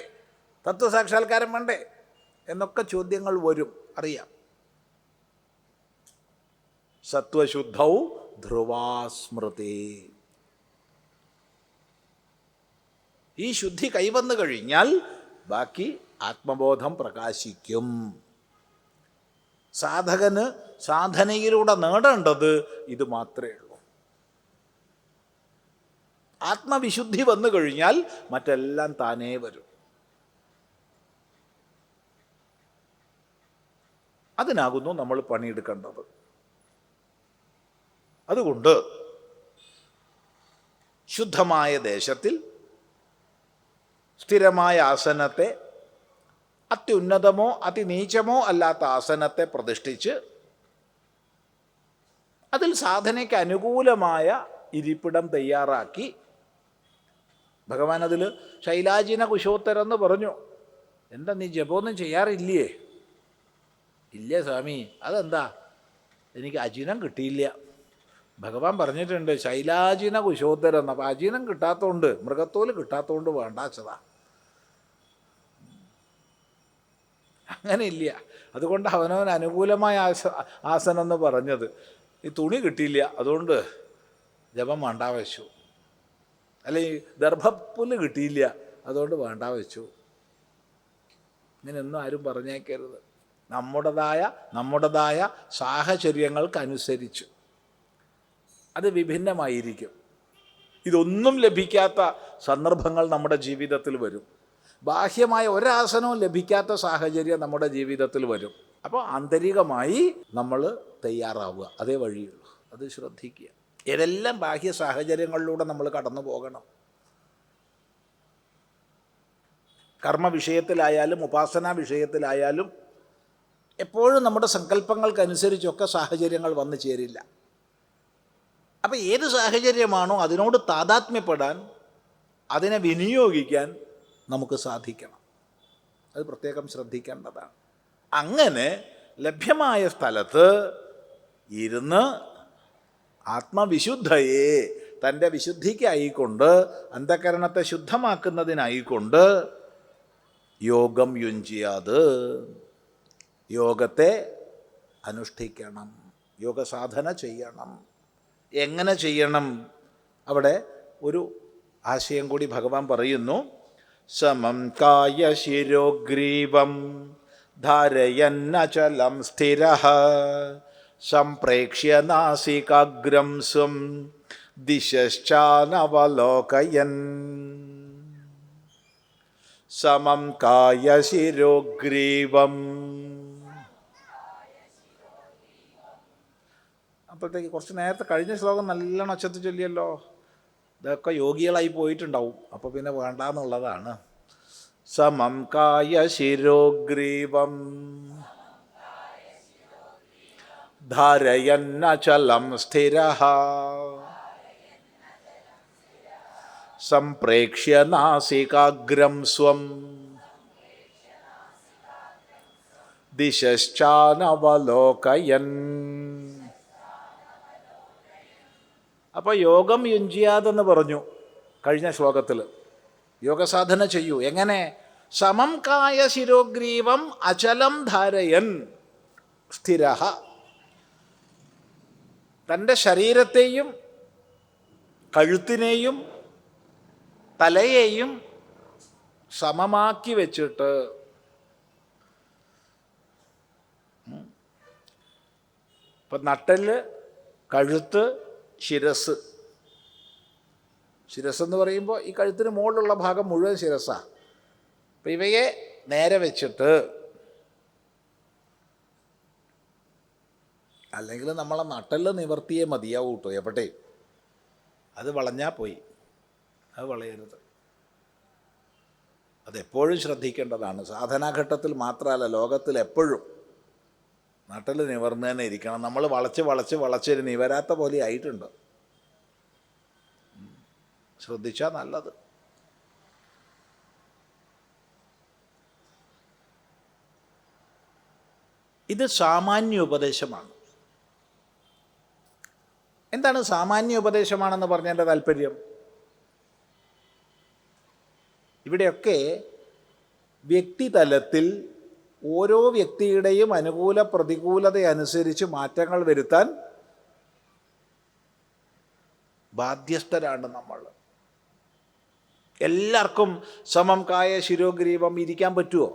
തത്വസാക്ഷാത്കാരം വേണ്ടേ എന്നൊക്കെ ചോദ്യങ്ങൾ വരും, അറിയാം. സത്വശുദ്ധൗ ധ്രുവാസ്മൃതി. ഈ ശുദ്ധി കൈവന്നു കഴിഞ്ഞാൽ ബാക്കി ആത്മബോധം പ്രകാശിക്കും. സാധകന് സാധനയിലൂടെ നേടേണ്ടത് ഇത് മാത്രമേ ഉള്ളൂ. ആത്മവിശുദ്ധി വന്നു കഴിഞ്ഞാൽ മറ്റെല്ലാം താനേ വരും. അതിനാകുന്നു നമ്മൾ പണിയെടുക്കേണ്ടത്. അതുകൊണ്ട് ശുദ്ധമായ ദേശത്തിൽ സ്ഥിരമായ ആസനത്തെ, അത്യുന്നതമോ അതിനീചമോ അല്ലാത്ത ആസനത്തെ പ്രതിഷ്ഠിച്ച് അതിൽ സാധനയ്ക്ക് അനുകൂലമായ ഇരിപ്പിടം തയ്യാറാക്കി, ഭഗവാൻ അതിൽ ശൈലാജിന കുശോത്തരെന്ന് പറഞ്ഞു. എന്താ നീ ജപമൊന്നും ചെയ്യാറില്ലേ? ഇല്ലേ സ്വാമി. അതെന്താ? എനിക്ക് അജിനം കിട്ടിയില്ല. ഭഗവാൻ പറഞ്ഞിട്ടുണ്ട് ശൈലാജിന കുശോത്തരം. അപ്പം അജിനം കിട്ടാത്തതുകൊണ്ട്, മൃഗത്തോല് കിട്ടാത്തതുകൊണ്ട് വേണ്ടാച്ചതാ. അങ്ങനെ ഇല്ല. അതുകൊണ്ട് അവനവന് അനുകൂലമായ ആസനം എന്ന് പറഞ്ഞത്. ഈ തുണി കിട്ടിയില്ല, അതുകൊണ്ട് ജപം വേണ്ട വെച്ചു. അല്ലെങ്കിൽ ദർഭപ്പുല്ല് കിട്ടിയില്ല, അതുകൊണ്ട് വേണ്ട വെച്ചു. ഇങ്ങനെയൊന്നും ആരും പറഞ്ഞേക്കരുത്. നമ്മുടേതായ സാഹചര്യങ്ങൾക്കനുസരിച്ച് അത് വിഭിന്നമായിരിക്കും. ഇതൊന്നും ലഭിക്കാത്ത സന്ദർഭങ്ങൾ നമ്മുടെ ജീവിതത്തിൽ വരും. ബാഹ്യമായ ഒരാസനവും ലഭിക്കാത്ത സാഹചര്യം നമ്മുടെ ജീവിതത്തിൽ വരും. അപ്പോൾ ആന്തരികമായി നമ്മൾ തയ്യാറാവുക, അതേ വഴിയുള്ളൂ. അത് ശ്രദ്ധിക്കുക. ഏതെല്ലാം ബാഹ്യ സാഹചര്യങ്ങളിലൂടെ നമ്മൾ കടന്നു പോകണം. കർമ്മ വിഷയത്തിലായാലും ഉപാസനാ വിഷയത്തിലായാലും എപ്പോഴും നമ്മുടെ സങ്കല്പങ്ങൾക്കനുസരിച്ചൊക്കെ സാഹചര്യങ്ങൾ വന്നു ചേരില്ല. അപ്പം ഏത് സാഹചര്യമാണോ അതിനോട് താതാത്മ്യപ്പെടാൻ, അതിനെ വിനിയോഗിക്കാൻ നമുക്ക് സാധിക്കണം. അത് പ്രത്യേകം ശ്രദ്ധിക്കേണ്ടതാണ്. അങ്ങനെ ലഭ്യമായ സ്ഥലത്ത് ഇരുന്ന് ആത്മവിശുദ്ധയെ, തൻ്റെ വിശുദ്ധിക്കായിക്കൊണ്ട്, അന്ധകരണത്തെ ശുദ്ധമാക്കുന്നതിനായിക്കൊണ്ട് യോഗം യുഞ്ചിയാത്, യോഗത്തെ അനുഷ്ഠിക്കണം, യോഗസാധന ചെയ്യണം. എങ്ങനെ ചെയ്യണം? അവിടെ ഒരു ആശയം കൂടി ഭഗവാൻ പറയുന്നു. സമം കായ ശിരോഗ്രീവം ധാരയന്നചലം സ്ഥിരഃ സംപ്രേക്ഷ്യ നാസികാഗ്രം സ്വം ദിശശ്ചാനവലോകയൻ. സമം കായ ശിരോഗ്രീവം. അപ്പോഴത്തേക്ക് കുറച്ച് നേരത്തെ കഴിഞ്ഞ ശ്ലോകം നല്ലോണം ഒച്ചത്ത് ചൊല്ലിയല്ലോ. ഇതൊക്കെ യോഗികളായി പോയിട്ടുണ്ടാവും, അപ്പോൾ പിന്നെ വേണ്ടാന്നുള്ളതാണ്. സമം കായ ശിരോഗ്രീവം ധാരയന്നചലം സ്ഥിരഃ സംപ്രേക്ഷ്യ നാസികാഗ്രം സ്വം ദിശശ്ചാനവലോകയൻ. അപ്പോൾ യോഗം യുഞ്ചിയാതെന്ന് പറഞ്ഞു കഴിഞ്ഞ ശ്ലോകത്തിൽ. യോഗസാധന ചെയ്യൂ. എങ്ങനെ? സമം കായ ശിരോഗ്രീവം അചലം ധാരയൻ സ്ഥിരഃ. തൻ്റെ ശരീരത്തെയും കഴുത്തിനെയും തലയെയും സമമാക്കി വെച്ചിട്ട് ഇപ്പം നട്ടെല്ല്, കഴുത്ത്, ശിരസ്. ശിരസ്സെന്ന് പറയുമ്പോൾ ഈ കഴുത്തിന് മുകളിലുള്ള ഭാഗം മുഴുവൻ ശിരസ്സാണ്. അപ്പം ഇവയെ നേരെ വെച്ചിട്ട്, അല്ലെങ്കിൽ നമ്മളെ നട്ടെല്ല് നിവർത്തിയേ മതിയാവൂ കേട്ടോ എവിടെയും. അത് വളഞ്ഞാൽ പോയി, അത് വളയരുത്. അതെപ്പോഴും ശ്രദ്ധിക്കേണ്ടതാണ്. സാധനാഘട്ടത്തിൽ മാത്രമല്ല, ലോകത്തിൽ എപ്പോഴും നട്ടെല്ല് നിവർന്ന് തന്നെ ഇരിക്കണം. നമ്മൾ വളച്ച് നിവരാത്ത പോലെ ആയിട്ടുണ്ട്. ശ്രദ്ധിച്ചാൽ നല്ലത്. ഇത് സാമാന്യ ഉപദേശമാണ്. എന്താണ് സാമാന്യ ഉപദേശമാണെന്ന് പറഞ്ഞതിൻ്റെ താല്പര്യം? ഇവിടെയൊക്കെ വ്യക്തിതലത്തിൽ ഓരോ വ്യക്തിയുടെയും അനുകൂല പ്രതികൂലതയനുസരിച്ച് മാറ്റങ്ങൾ വരുത്താൻ ബാധ്യസ്ഥരാണ് നമ്മൾ. എല്ലാവർക്കും സമം കായ ശിരോഗ്രീവം ഇരിക്കാൻ പറ്റുമോ?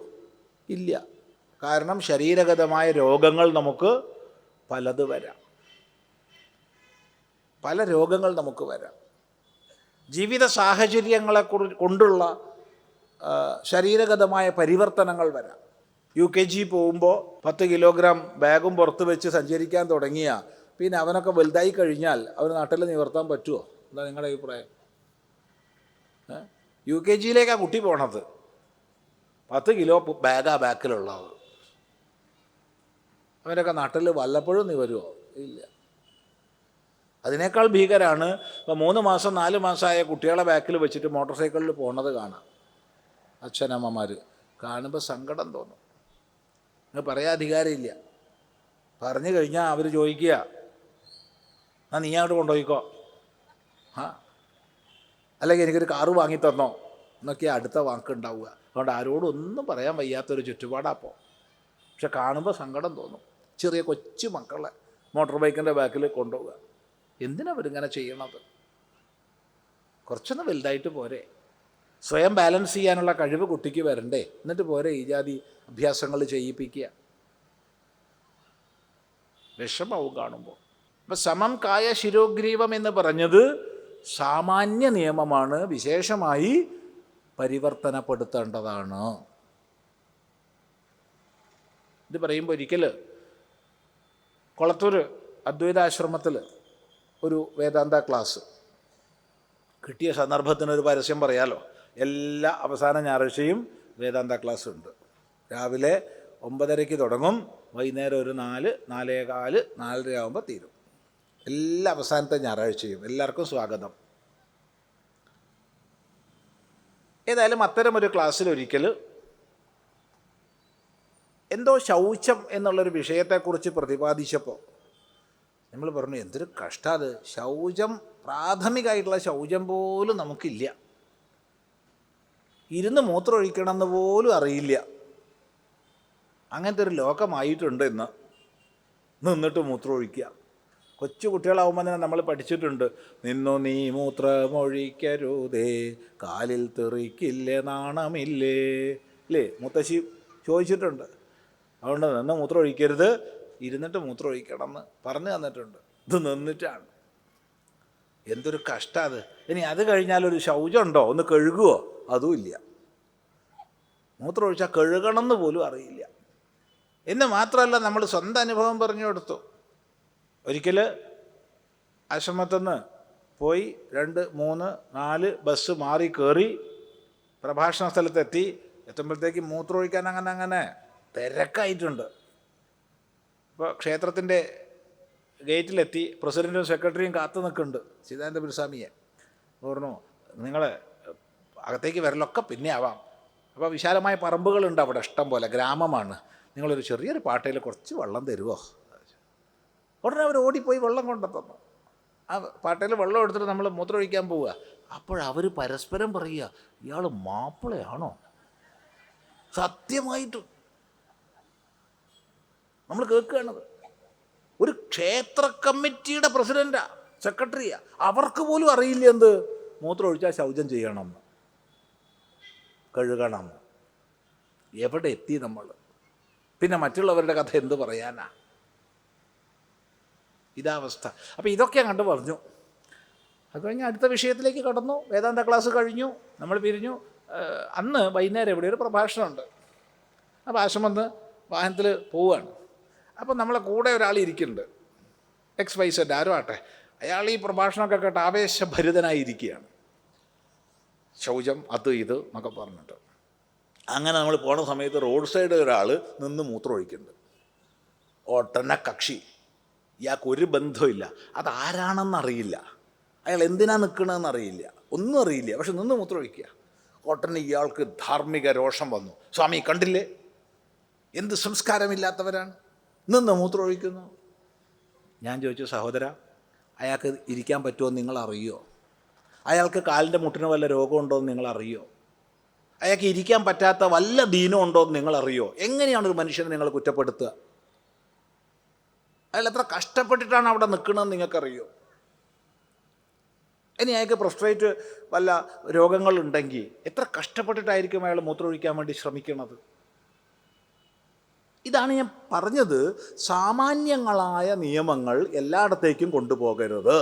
ഇല്ല. കാരണം ശരീരഗതമായ രോഗങ്ങൾ നമുക്ക് പലത് വരാം. പല രോഗങ്ങൾ നമുക്ക് വരാം. ജീവിത സാഹചര്യങ്ങളെ കൊണ്ടുള്ള ശരീരഗതമായ പരിവർത്തനങ്ങൾ വരാം. UKG പോകുമ്പോൾ 10 കിലോഗ്രാം ബാഗും പുറത്ത് വെച്ച് സഞ്ചരിക്കാൻ തുടങ്ങിയ പിന്നെ അവനൊക്കെ വലുതായി കഴിഞ്ഞാൽ അവന് നാട്ടിൽ നിവർത്താൻ പറ്റുമോ? എന്താ നിങ്ങളുടെ അഭിപ്രായം? UKGയിലേക്കാണ് കുട്ടി പോണത്. 10 കിലോ ബാഗാ ബാക്കിലുള്ളത്. അവരൊക്കെ നാട്ടിൽ വല്ലപ്പോഴും നിവരുമോ? ഇല്ല. അതിനേക്കാൾ ഭീകരാണ് ഇപ്പോൾ 3 മാസം 4 മാസമായ കുട്ടികളെ ബാക്കിൽ വെച്ചിട്ട് മോട്ടോർ സൈക്കിളിൽ പോണത് കാണാം. അച്ഛനമ്മമാർ കാണുമ്പോൾ സങ്കടം തോന്നും. അത് പറയാൻ അധികാരമില്ല. പറഞ്ഞു കഴിഞ്ഞാൽ അവർ ചോദിക്കുക, എന്നാൽ നീ അങ്ങോട്ട് കൊണ്ടുപോയിക്കോ, അല്ലെങ്കിൽ എനിക്കൊരു കാറ് വാങ്ങിത്തന്നോ എന്നൊക്കെ അടുത്ത വാക്കുണ്ടാവുക. അതുകൊണ്ട് ആരോടും ഒന്നും പറയാൻ വയ്യാത്തൊരു ചുറ്റുപാടാപ്പോൾ. പക്ഷെ കാണുമ്പോൾ സങ്കടം തോന്നും. ചെറിയ കൊച്ചു മക്കളെ മോട്ടോർ ബൈക്കിൻ്റെ ബാക്കിൽ കൊണ്ടുപോവുക. എന്തിനാ അവരിങ്ങനെ ചെയ്യണത്? കുറച്ചൊന്ന് വലുതായിട്ട് പോരെ? സ്വയം ബാലൻസ് ചെയ്യാനുള്ള കഴിവ് കുട്ടിക്ക് വരണ്ടേ? എന്നിട്ട് പോരെ ഈ ജാതി അഭ്യാസങ്ങൾ ചെയ്യിപ്പിക്കുക? വിഷമാവും കാണുമ്പോൾ. അപ്പം സമം കായ ശിരോഗ്രീവം എന്ന് പറഞ്ഞത് സാമാന്യ നിയമമാണ്, വിശേഷമായി പരിവർത്തനപ്പെടുത്തേണ്ടതാണ്. ഇത് പറയുമ്പോൾ ഒരിക്കൽ കൊളത്തൂർ അദ്വൈതാശ്രമത്തിൽ ഒരു വേദാന്ത ക്ലാസ് കിട്ടിയ സന്ദർഭത്തിനൊരു പരസ്യം പറയാലോ. എല്ലാ അവസാന ഞായറാഴ്ചയും വേദാന്ത ക്ലാസ് ഉണ്ട്. രാവിലെ 9:30 തുടങ്ങും, വൈകുന്നേരം ഒരു 4, 4:15, 4:30 ആകുമ്പോൾ തീരും. എല്ലാ അവസാനത്തെ ഞായറാഴ്ചയും. എല്ലാവർക്കും സ്വാഗതം. ഏതായാലും അത്തരം ഒരു ക്ലാസ്സിൽ ഒരിക്കൽ എന്തോ ശൗചം എന്നുള്ളൊരു വിഷയത്തെക്കുറിച്ച് പ്രതിപാദിച്ചപ്പോൾ നമ്മൾ പറഞ്ഞു, എന്തൊരു കഷ്ടം അത്. ശൗചം, പ്രാഥമികമായിട്ടുള്ള ശൗചം പോലും നമുക്കില്ല. ഇരുന്ന് മൂത്രമൊഴിക്കണമെന്ന് പോലും അറിയില്ല. അങ്ങനത്തെ ഒരു ലോകമായിട്ടുണ്ട് ഇന്ന്. നിന്നിട്ട് മൂത്രമൊഴിക്കുക. കൊച്ചു കുട്ടികളാവുമ്പോൾ തന്നെ നമ്മൾ പഠിച്ചിട്ടുണ്ട്, നിന്നു നീ മൂത്രമൊഴിക്കരുതേ, കാലിൽ തെറിക്കില്ലേ നാണമില്ലേ, അല്ലേ? മുത്തശ്ശി ചോദിച്ചിട്ടുണ്ട്. അതുകൊണ്ട് നിന്ന് മൂത്രമൊഴിക്കരുത്, ഇരുന്നിട്ട് മൂത്രമൊഴിക്കണം എന്ന് പറഞ്ഞു തന്നിട്ടുണ്ട്. ഇത് നിന്നിട്ടാണ്. എന്തൊരു കഷ്ടം അത്. ഇനി അത് കഴിഞ്ഞാലൊരു ശൗചമുണ്ടോ? ഒന്ന് കഴുകുമോ? അതും ഇല്ല. മൂത്രമൊഴിച്ചാൽ കഴുകണമെന്ന് പോലും അറിയില്ല. എന്ന് മാത്രമല്ല, നമ്മൾ സ്വന്തം അനുഭവം പറഞ്ഞു കൊടുത്തു. ഒരിക്കൽ ആശ്രമത്തുനിന്ന് പോയി 2, 3, 4 ബസ് മാറി കയറി പ്രഭാഷണ സ്ഥലത്തെത്തി. എത്തുമ്പോഴത്തേക്ക് മൂത്രമൊഴിക്കാൻ അങ്ങനെ തിരക്കായിട്ടുണ്ട്. ഇപ്പോൾ ക്ഷേത്രത്തിൻ്റെ ഗേറ്റിലെത്തി. പ്രസിഡൻറ്റും സെക്രട്ടറിയും കാത്തു നിൽക്കുന്നുണ്ട് ചിദാനന്ദ ഗുരുസ്വാമിയെ. പറഞ്ഞു, നിങ്ങൾ അകത്തേക്ക് വരലൊക്കെ പിന്നെ ആവാം. അപ്പോൾ വിശാലമായ പറമ്പുകളുണ്ട് അവിടെ ഇഷ്ടം പോലെ, ഗ്രാമമാണ്. നിങ്ങളൊരു ചെറിയൊരു പാട്ടയിൽ കുറച്ച് വെള്ളം തരുമോ? ഉടനെ അവർ ഓടിപ്പോയി വെള്ളം കൊണ്ടുതന്നു. ആ പാട്ടയിൽ വെള്ളം എടുത്തിട്ട് നമ്മൾ മൂത്രമൊഴിക്കാൻ പോവുക. അപ്പോഴവർ പരസ്പരം പറയുക, ഇയാൾ മാപ്പിളയാണോ? സത്യമായിട്ടും നമ്മൾ കേൾക്കുകയാണത്. ഒരു ക്ഷേത്ര കമ്മിറ്റിയുടെ പ്രസിഡൻ്റാ, സെക്രട്ടറിയാ. അവർക്ക് പോലും അറിയില്ല എന്ത് മൂത്രം ഒഴിച്ചാൽ ശൗചം ചെയ്യണം, കഴുകണം. എവിടെ എത്തി നമ്മൾ? പിന്നെ മറ്റുള്ളവരുടെ കഥ എന്ത് പറയാനാ? ഇതാവസ്ഥ. അപ്പോൾ ഇതൊക്കെ കണ്ടു പറഞ്ഞു. അത് കഴിഞ്ഞ് അടുത്ത വിഷയത്തിലേക്ക് കടന്നു. വേദാന്ത ക്ലാസ് കഴിഞ്ഞു, നമ്മൾ പിരിഞ്ഞു. അന്ന് വൈകുന്നേരം ഇവിടെ ഒരു പ്രഭാഷണമുണ്ട്. അപ്പോൾ ആശ്രമം വാഹനത്തിൽ പോവുകയാണ്. അപ്പം നമ്മളെ കൂടെ ഒരാൾ ഇരിക്കുന്നുണ്ട്, XYZ ആരോ ആട്ടെ. അയാൾ ഈ പ്രഭാഷണമൊക്കെ കേട്ട് ആവേശഭരിതനായിരിക്കുകയാണ്. ശൗചം അത് ഇത് എന്നൊക്കെ പറഞ്ഞിട്ട്. അങ്ങനെ നമ്മൾ പോണ സമയത്ത് റോഡ് സൈഡ് ഒരാൾ നിന്ന് മൂത്രം ഒഴിക്കുന്നുണ്ട്. ഒട്ടന കക്ഷി, ഇയാൾക്ക് ഒരു ബന്ധമില്ല, അതാരാണെന്നറിയില്ല, അയാൾ എന്തിനാ നിൽക്കണമെന്നറിയില്ല, ഒന്നും അറിയില്ല. പക്ഷെ നിന്ന് മൂത്രം ഒഴിക്കുക. ഒട്ടനെ ഇയാൾക്ക് ധാർമ്മിക രോഷം വന്നു. സ്വാമി കണ്ടില്ലേ, എന്ത് സംസ്കാരമില്ലാത്തവരാണ്, നിന്ന് മൂത്രം ഒഴിക്കുന്നു. ഞാൻ ചോദിച്ചു, സഹോദര, അയാൾക്ക് ഇരിക്കാൻ പറ്റുമോ നിങ്ങൾ അറിയോ? അയാൾക്ക് കാലിൻ്റെ മുട്ടിന് വല്ല രോഗമുണ്ടോ എന്ന് നിങ്ങൾ അറിയോ? അയാൾക്ക് ഇരിക്കാൻ പറ്റാത്ത വല്ല ദീനം ഉണ്ടോ എന്ന് നിങ്ങൾ അറിയോ? എങ്ങനെയാണ് ഒരു മനുഷ്യനെ നിങ്ങൾ കുറ്റപ്പെടുത്തുക? അയാൾ എത്ര കഷ്ടപ്പെട്ടിട്ടാണ് അവിടെ നിൽക്കണമെന്ന് നിങ്ങൾക്കറിയോ? ഇനി അയാൾക്ക് പ്രൊസ്ട്രേറ്റ് വല്ല രോഗങ്ങളുണ്ടെങ്കിൽ എത്ര കഷ്ടപ്പെട്ടിട്ടായിരിക്കും അയാൾ മൂത്രമൊഴിക്കാൻ വേണ്ടി ശ്രമിക്കുന്നത്? ഇതാണ് ഞാൻ പറഞ്ഞത്, സാമാന്യങ്ങളായ നിയമങ്ങൾ എല്ലായിടത്തേക്കും കൊണ്ടുപോകരുത്.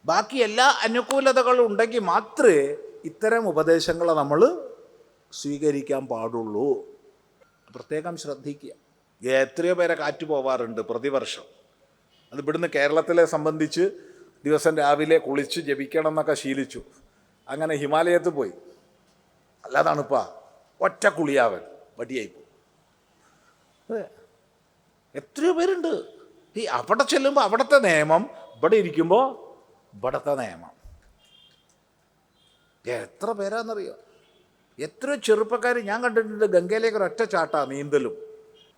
ബാക്കി എല്ലാ അനുകൂലതകളും ഉണ്ടെങ്കിൽ മാത്രമേ ഇത്തരം ഉപദേശങ്ങളെ നമ്മൾ സ്വീകരിക്കാൻ പാടുള്ളൂ. പ്രത്യേകം ശ്രദ്ധിക്കുക. എത്രയോ പേരെ കാറ്റ് പോവാറുണ്ട് പ്രതിവർഷം. അത് ഇവിടുന്ന് കേരളത്തിലെ സംബന്ധിച്ച് ദിവസം രാവിലെ കുളിച്ച് ജപിക്കണം എന്നൊക്കെ ശീലിച്ചു. അങ്ങനെ ഹിമാലയത്ത് പോയി, അല്ലാതാണിപ്പാ ഒറ്റ കുളിയാവൻ വടിയായിപ്പോ. അതെ, എത്രയോ പേരുണ്ട്. ഈ അവിടെ ചെല്ലുമ്പോൾ അവിടുത്തെ നിയമം, ഇവിടെ ഇരിക്കുമ്പോൾ ഇവിടുത്തെ നിയമം. എത്ര പേരാന്നറിയോ? എത്രയോ ചെറുപ്പക്കാർ ഞാൻ കണ്ടിട്ടുണ്ട്, ഗംഗയിലേക്ക് ഒരൊറ്റ ചാട്ടാ നീന്തലും.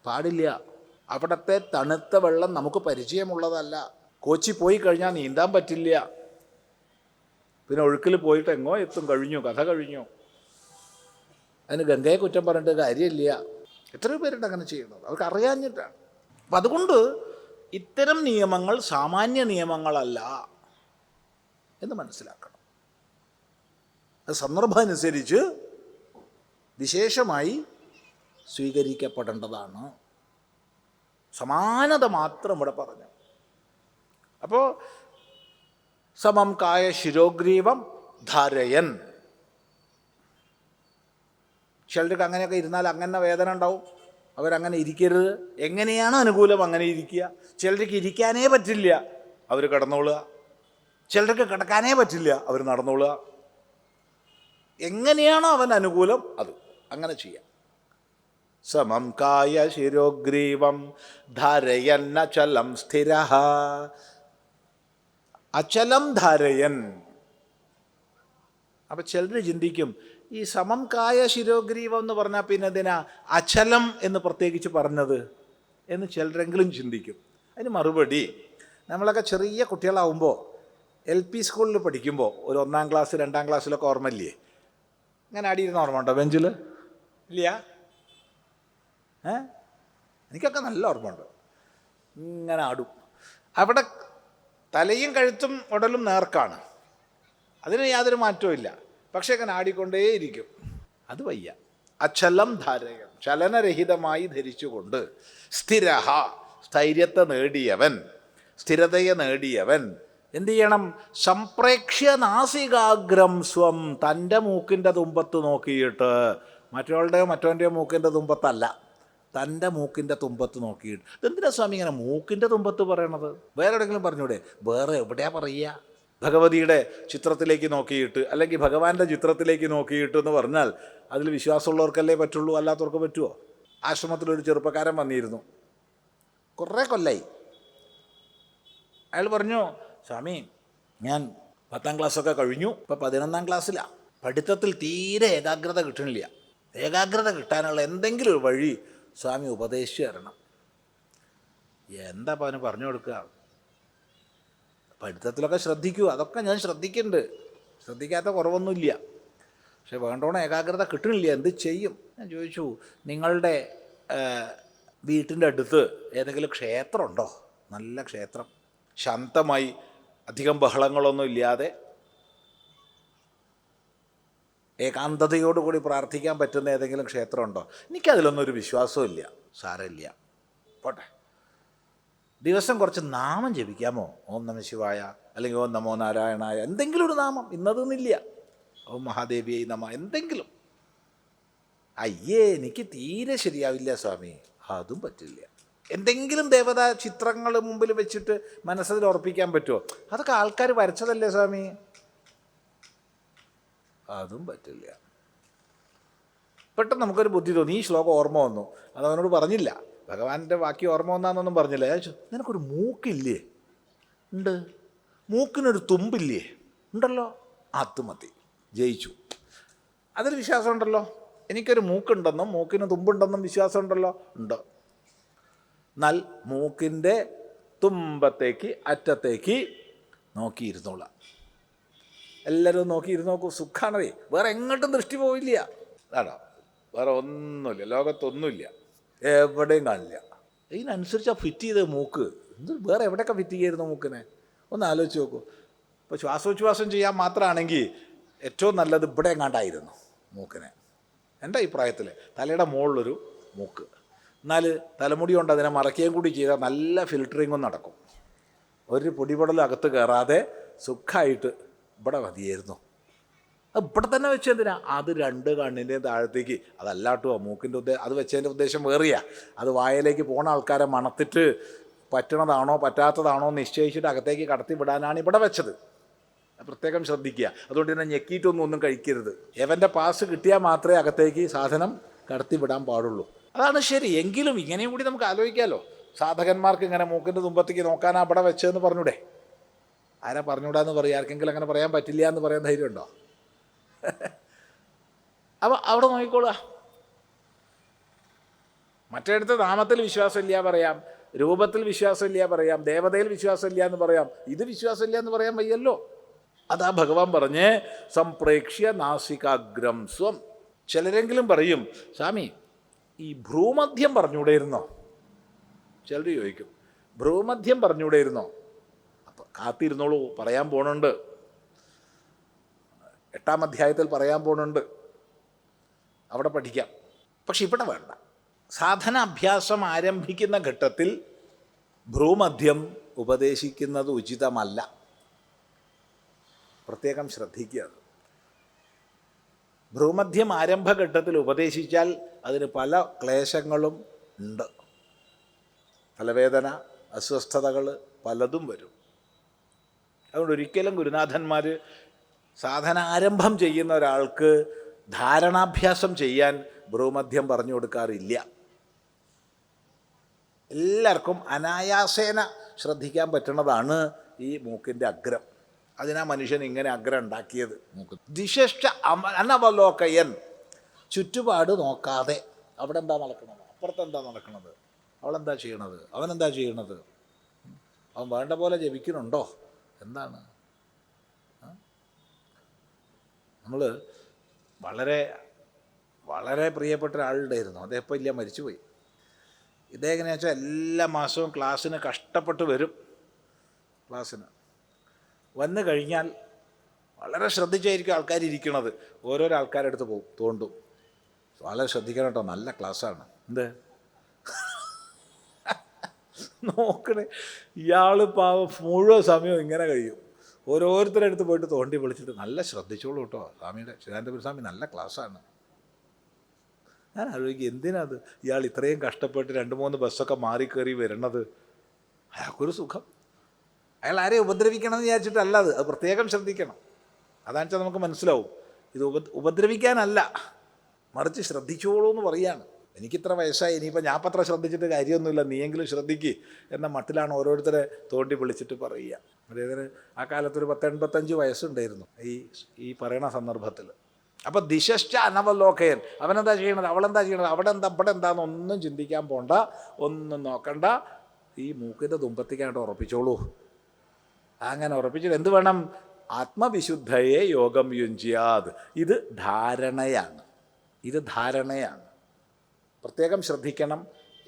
പാടില്ല. അവിടുത്തെ തണുത്ത വെള്ളം നമുക്ക് പരിചയമുള്ളതല്ല. കൊച്ചി പോയി കഴിഞ്ഞാൽ നീന്താൻ പറ്റില്ല. പിന്നെ ഒഴുക്കിൽ പോയിട്ട് എങ്ങോ എത്തും, കഴിഞ്ഞു, കഥ കഴിഞ്ഞു. അതിന് ഗംഗയെ കുറ്റം പറഞ്ഞിട്ട് കാര്യമില്ല. എത്രയോ പേരുണ്ട് അങ്ങനെ ചെയ്യുന്നത്, അവർക്ക് അറിയാഞ്ഞിട്ടാണ്. അപ്പം അതുകൊണ്ട് ഇത്തരം നിയമങ്ങൾ സാമാന്യ നിയമങ്ങളല്ല എന്ന് മനസ്സിലാക്കണം. അത് സന്ദർഭമനുസരിച്ച് വിശേഷമായി സ്വീകരിക്കപ്പെടേണ്ടതാണ്. സമാനത മാത്രം ഇവിടെ പറഞ്ഞു. അപ്പോൾ സമം കായ ശിരോഗ്രീവം ധാരയൻ. ചിലർക്ക് അങ്ങനെയൊക്കെ ഇരുന്നാൽ അങ്ങനെ വേദന ഉണ്ടാവും, അവരങ്ങനെ ഇരിക്കരുത്. എങ്ങനെയാണോ അനുകൂലം അങ്ങനെ ഇരിക്കുക. ചിലർക്ക് ഇരിക്കാനേ പറ്റില്ല, അവർ കിടന്നോളുക. ചിലർക്ക് കിടക്കാനേ പറ്റില്ല, അവർ നടന്നോളുക. എങ്ങനെയാണോ അവൻ അനുകൂലം അത് അങ്ങനെ ചെയ്യാം. സമം കായ ശിരോഗ്രീവം ധാരയൻ അചലം സ്ഥിരഃ. അചലം ധാരയൻ. അപ്പം ചിലർ ചിന്തിക്കും, ഈ സമം കായ ശിരോഗ്രീവം എന്ന് പറഞ്ഞാൽ പിന്നെ എന്തിനാ അചലം എന്ന് പ്രത്യേകിച്ച് പറഞ്ഞത് എന്ന് ചിലരെങ്കിലും ചിന്തിക്കും. അതിന് മറുപടി, നമ്മളൊക്കെ ചെറിയ കുട്ടികളാവുമ്പോൾ LP സ്കൂളിൽ പഠിക്കുമ്പോൾ ഒരു 1-ാം ക്ലാസ് 2-ാം ക്ലാസ്സിലൊക്കെ ഓർമ്മയില്ലേ? ഇങ്ങനെ അടിയിരുന്ന ഓർമ്മ ഉണ്ടോ ബെഞ്ചിൽ? ഇല്ല? എനിക്കൊക്കെ നല്ല ഓർമ്മയുണ്ട്. ഇങ്ങനെ ആടും. അവിടെ തലയും കഴുത്തും ഉടലും നേർക്കാണ്, അതിന് യാതൊരു മാറ്റവും ഇല്ല. പക്ഷേ ഇങ്ങനെ ആടിക്കൊണ്ടേയിരിക്കും. അത് വയ്യ. അചലം ധാരയം, ചലനരഹിതമായി ധരിച്ചുകൊണ്ട്. സ്ഥിരഹ, സ്ഥൈര്യത്തെ നേടിയവൻ, സ്ഥിരതയെ നേടിയവൻ എന്തു ചെയ്യണം? സംപ്രേക്ഷ്യ നാസികാഗ്രം സ്വം. തൻ്റെ മൂക്കിൻ്റെ തുമ്പത്ത് നോക്കിയിട്ട്, മറ്റവൻ്റെയോ മൂക്കിൻ്റെ തുമ്പത്തല്ല, തൻ്റെ മൂക്കിൻ്റെ തുമ്പത്ത് നോക്കിയിട്ട്. ഇതെന്തിനാ സ്വാമി ഇങ്ങനെ മൂക്കിൻ്റെ തുമ്പത്ത് പറയണത്? വേറെ എവിടെയെങ്കിലും പറഞ്ഞൂടെ? വേറെ എവിടെയാ പറയുക? ഭഗവതിയുടെ ചിത്രത്തിലേക്ക് നോക്കിയിട്ട്, അല്ലെങ്കിൽ ഭഗവാന്റെ ചിത്രത്തിലേക്ക് നോക്കിയിട്ട് എന്ന് പറഞ്ഞാൽ അതിൽ വിശ്വാസമുള്ളവർക്കല്ലേ പറ്റുള്ളൂ, അല്ലാത്തവർക്ക് പറ്റുമോ? ആശ്രമത്തിലൊരു ചെറുപ്പക്കാരൻ വന്നിരുന്നു, കുറേ കൊല്ലായി. അയാൾ പറഞ്ഞു, സ്വാമി ഞാൻ 10-ാം ക്ലാസ്സൊക്കെ കഴിഞ്ഞു, ഇപ്പോൾ 11-ാം ക്ലാസ്സിലാണ്. പഠിത്തത്തിൽ തീരെ ഏകാഗ്രത കിട്ടണില്ല. ഏകാഗ്രത കിട്ടാനുള്ള എന്തെങ്കിലും ഒരു വഴി സ്വാമി ഉപദേശിച്ചു തരണം. എന്താ അവന് പറഞ്ഞു കൊടുക്കുക? പഠിത്തത്തിലൊക്കെ ശ്രദ്ധിക്കൂ, അതൊക്കെ ഞാൻ ശ്രദ്ധിക്കുന്നുണ്ട്, ശ്രദ്ധിക്കാത്ത കുറവൊന്നുമില്ല. പക്ഷെ വേണ്ടോണം ഏകാഗ്രത കിട്ടണില്ല, എന്ത് ചെയ്യും? ഞാൻ ചോദിച്ചു, നിങ്ങളുടെ വീട്ടിൻ്റെ അടുത്ത് ഏതെങ്കിലും ക്ഷേത്രമുണ്ടോ? നല്ല ക്ഷേത്രം, ശാന്തമായി, അധികം ബഹളങ്ങളൊന്നും ഇല്ലാതെ ഏകാന്തതയോടുകൂടി പ്രാർത്ഥിക്കാൻ പറ്റുന്ന ഏതെങ്കിലും ക്ഷേത്രമുണ്ടോ? എനിക്കതിലൊന്നും ഒരു വിശ്വാസമില്ല. സാരമില്ല, പോട്ടെ. ദിവസം കുറച്ച് നാമം ജപിക്കാമോ? ഓം നമ ശിവായ, അല്ലെങ്കിൽ ഓം നമോ നാരായണായ, എന്തെങ്കിലും ഒരു നാമം. ഇന്നതൊന്നുമില്ല. ഓം മഹാദേവിയെ നമ, എന്തെങ്കിലും. അയ്യേ, എനിക്ക് തീരെ ശരിയാവില്ല സ്വാമി, അതും പറ്റില്ല. എന്തെങ്കിലും ദേവതാ ചിത്രങ്ങൾ മുമ്പിൽ വെച്ചിട്ട് മനസ്സിൽ ഉറപ്പിക്കാൻ പറ്റുമോ? അതൊക്കെ ആൾക്കാർ വരച്ചതല്ലേ സ്വാമി, അതും പറ്റില്ല. പെട്ടെന്ന് നമുക്കൊരു ബുദ്ധി തോന്നി, ഈ ശ്ലോകം ഓർമ്മ വന്നു. അതവനോട് പറഞ്ഞില്ല, ഭഗവാന്റെ വാക്കി ഓർമ്മ വന്നാന്നൊന്നും പറഞ്ഞില്ല. ഞാൻ ചോദിച്ചു, നിനക്കൊരു മൂക്കില്ലേ? ഉണ്ട്. മൂക്കിനൊരു തുമ്പില്ലേ? ഉണ്ടല്ലോ. അത് മതി, ജയിച്ചു. അതൊരു വിശ്വാസം ഉണ്ടല്ലോ. എനിക്കൊരു മൂക്കുണ്ടെന്നും മൂക്കിന് തുമ്പുണ്ടെന്നും വിശ്വാസം ഉണ്ടല്ലോ. ഉണ്ട്. എന്നാൽ മൂക്കിൻ്റെ തുമ്പത്തേക്ക് അറ്റത്തേക്ക് നോക്കിയിരുന്നോളാം. എല്ലാവരും നോക്കിയിരുന്നു നോക്കൂ, സുഖാണതേ. വേറെ എങ്ങോട്ടും ദൃഷ്ടി പോവില്ല. അതാണോ? വേറെ ഒന്നുമില്ല, ലോകത്തൊന്നുമില്ല, എവിടെയും കാണില്ല. ഇതിനനുസരിച്ചാണ് ഫിറ്റ് ചെയ്ത് മൂക്ക്. ഇത് വേറെ എവിടെയൊക്കെ ഫിറ്റ് ചെയ്യായിരുന്നു മൂക്കിനെ? ഒന്ന് ആലോചിച്ച് നോക്കൂ. ഇപ്പോൾ ശ്വാസോച്ഛ്വാസം ചെയ്യാൻ മാത്രമാണെങ്കിൽ ഏറ്റവും നല്ലത് ഇവിടെ എങ്ങാണ്ടായിരുന്നു മൂക്കിനെ, എൻ്റെ അഭിപ്രായത്തിൽ. തലയുടെ മുകളിലൊരു മൂക്ക്. എന്നാൽ തലമുടി കൊണ്ട് അതിനെ മറയ്ക്കുകയും കൂടി ചെയ്താൽ നല്ല ഫിൽറ്ററിങ്ങും നടക്കും. ഒരു പൊടിപടലും അകത്ത് കയറാതെ സുഖമായിട്ട് ഇവിടെ മതിയായിരുന്നു. അത് ഇവിടെ തന്നെ വെച്ചെന്തിനാ? അത് രണ്ട് കണ്ണിൻ്റെയും താഴത്തേക്ക്. അതല്ലാട്ടോ മൂക്കിൻ്റെ അത് വെച്ചതിൻ്റെ ഉദ്ദേശം വേറിയാ. അത് വായയിലേക്ക് പോണ ആൾക്കാരെ മണത്തിട്ട് പറ്റണതാണോ പറ്റാത്തതാണോ നിശ്ചയിച്ചിട്ട് അകത്തേക്ക് കടത്തി വിടാനാണ് ഇവിടെ വെച്ചത്. പ്രത്യേകം ശ്രദ്ധിക്കുക. അതുകൊണ്ട് തന്നെ ഞെക്കിയിട്ടൊന്നും കഴിക്കരുത്. എവൻ്റെ പാസ് കിട്ടിയാൽ മാത്രമേ അകത്തേക്ക് സാധനം കടത്തി വിടാൻ പാടുള്ളൂ. അതാണ് ശരി. എങ്കിലും ഇങ്ങനെയും കൂടി നമുക്ക് ആലോചിക്കാമല്ലോ. സാധകന്മാർക്ക് ഇങ്ങനെ മൂക്കിൻ്റെ തുമ്പത്തേക്ക് നോക്കാനാ അവിടെ വെച്ചതെന്ന് പറഞ്ഞൂടെ? ആരാ പറഞ്ഞൂടാന്ന് പറയും? ആർക്കെങ്കിലും അങ്ങനെ പറയാൻ പറ്റില്ല എന്ന് പറയാൻ ധൈര്യമുണ്ടോ? അപ്പോൾ അവിടെ നോക്കിക്കോളുക. മറ്റേടത്ത് നാമത്തിൽ വിശ്വാസമില്ല പറയാം, രൂപത്തിൽ വിശ്വാസമില്ല പറയാം, ദേവതയിൽ വിശ്വാസമില്ല എന്ന് പറയാം. ഇത് വിശ്വാസമില്ല എന്ന് പറയാൻ വയ്യല്ലോ. അതാ ഭഗവാൻ പറഞ്ഞ് സംപ്രേക്ഷ്യ നാസികാഗ്രം സ്വം. ചിലരെങ്കിലും പറയും, സ്വാമി ഈ ഭ്രൂമധ്യം പറഞ്ഞൂടെയിരുന്നോ? ചിലർ ചോദിക്കും, ഭ്രൂമധ്യം പറഞ്ഞൂടെയിരുന്നോ? അപ്പം കാത്തിരുന്നോളൂ, പറയാൻ പോണുണ്ട്. 8-ാം അധ്യായത്തിൽ പറയാൻ പോണുണ്ട്, അവിടെ പഠിക്കാം. പക്ഷെ ഇവിടെ വേണ്ട. സാധനാഭ്യാസം ആരംഭിക്കുന്ന ഘട്ടത്തിൽ ഭ്രൂമധ്യം ഉപദേശിക്കുന്നത് ഉചിതമല്ല. പ്രത്യേകം ശ്രദ്ധിക്കുക. ഭ്രൂമധ്യം ആരംഭഘട്ടത്തിൽ ഉപദേശിച്ചാൽ അതിന് പല ക്ലേശങ്ങളും ഉണ്ട്. തലവേദന, അസ്വസ്ഥതകൾ പലതും വരും. അതുകൊണ്ട് ഒരിക്കലും ഗുരുനാഥന്മാർ സാധന ആരംഭം ചെയ്യുന്ന ഒരാൾക്ക് ധാരണാഭ്യാസം ചെയ്യാൻ ഭ്രൂമധ്യം പറഞ്ഞു കൊടുക്കാറില്ല. എല്ലാവർക്കും അനായാസേന ശ്രദ്ധിക്കാൻ പറ്റുന്നതാണ് ഈ മൂക്കിൻ്റെ അഗ്രം. അതിനാ മനുഷ്യൻ ഇങ്ങനെ അഗ്രം ഉണ്ടാക്കിയത്. മൂക്ക് ദിശിഷ്ട അനവലോകയൻ, ചുറ്റുപാട് നോക്കാതെ അവിടെ എന്താ നടക്കുന്നത്, അപ്പുറത്തെന്താ നടക്കുന്നത്, അവളെന്താ ചെയ്യണത്, അവനെന്താ ചെയ്യണത്, അവൻ വേണ്ട പോലെ ജപിക്കുന്നുണ്ടോ, എന്താണ്. നമ്മൾ വളരെ വളരെ പ്രിയപ്പെട്ട ഒരാളുണ്ടായിരുന്നു. അദ്ദേഹം ഇപ്പോൾ ഇല്ല, മരിച്ചുപോയി. ഇദ്ദേഹം എങ്ങനെയാ വെച്ചാൽ എല്ലാ മാസവും ക്ലാസ്സിന് കഷ്ടപ്പെട്ട് വരും. ക്ലാസ്സിന് വന്നു കഴിഞ്ഞാൽ വളരെ ശ്രദ്ധിച്ചായിരിക്കും ആൾക്കാർ ഇരിക്കണത്. ഓരോരോ ആൾക്കാരുടെ അടുത്ത് പോകും, തോണ്ടും. വളരെ ശ്രദ്ധിക്കണം കേട്ടോ, നല്ല ക്ലാസ്സാണ്. എന്ത് നോക്കണേ, ഇയാൾ പാവം മുഴുവൻ സമയവും ഇങ്ങനെ കഴിയും. ഓരോരുത്തരുടെ അടുത്ത് പോയിട്ട് തോണ്ടി വിളിച്ചിട്ട് നല്ല ശ്രദ്ധിച്ചോളൂ കേട്ടോ, സ്വാമിയുടെ ചിദാനന്ദപുരി സ്വാമി നല്ല ക്ലാസ്സാണ്. ഞാൻ ആലോചിക്കും, എന്തിനാത് ഇയാൾ ഇത്രയും കഷ്ടപ്പെട്ട് 2-3 ബസ്സൊക്കെ മാറിക്കയറി വരണത്? അയാൾക്കൊരു സുഖം. അയാൾ ആരെയും ഉപദ്രവിക്കണം എന്ന് വിചാരിച്ചിട്ടല്ല. അത് പ്രത്യേകം ശ്രദ്ധിക്കണം. അതാണെന്ന് വെച്ചാൽ നമുക്ക് മനസ്സിലാവും, ഇത് ഉപദ്രവിക്കാനല്ല, മറിച്ച് ശ്രദ്ധിച്ചോളൂ എന്ന് പറയാണ്. എനിക്കിത്ര വയസ്സായി, ഇനിയിപ്പോൾ ഞാൻ പത്ര ശ്രദ്ധിച്ചിട്ട് കാര്യമൊന്നുമില്ല, നീയെങ്കിലും ശ്രദ്ധിക്ക് എന്ന മട്ടിലാണ് ഓരോരുത്തരെ തോണ്ടി വിളിച്ചിട്ട് പറയുക. അദ്ദേഹത്തിന് ആ കാലത്തൊരു 10-85 വയസ്സുണ്ടായിരുന്നു ഈ പറയണ സന്ദർഭത്തിൽ. അപ്പോൾ ദിശശ്ച അനവലോകയൻ, അവനെന്താ ചെയ്യണത്, അവളെന്താ ചെയ്യണത്, അവിടെ എന്താ ഇവിടെ എന്താണെന്നൊന്നും ചിന്തിക്കാൻ പോണ്ട, ഒന്നും നോക്കണ്ട. ഈ മൂക്കിൻ്റെ തുമ്പത്തേക്കായിട്ട് ഉറപ്പിച്ചോളൂ. അങ്ങനെ ഉറപ്പിച്ചിട്ട് എന്ത് വേണം? ആത്മവിശുദ്ധയെ യോഗം യുഞ്ജ്യാത്. ഇത് ധാരണയാണ്. പ്രത്യേകം ശ്രദ്ധിക്കണം.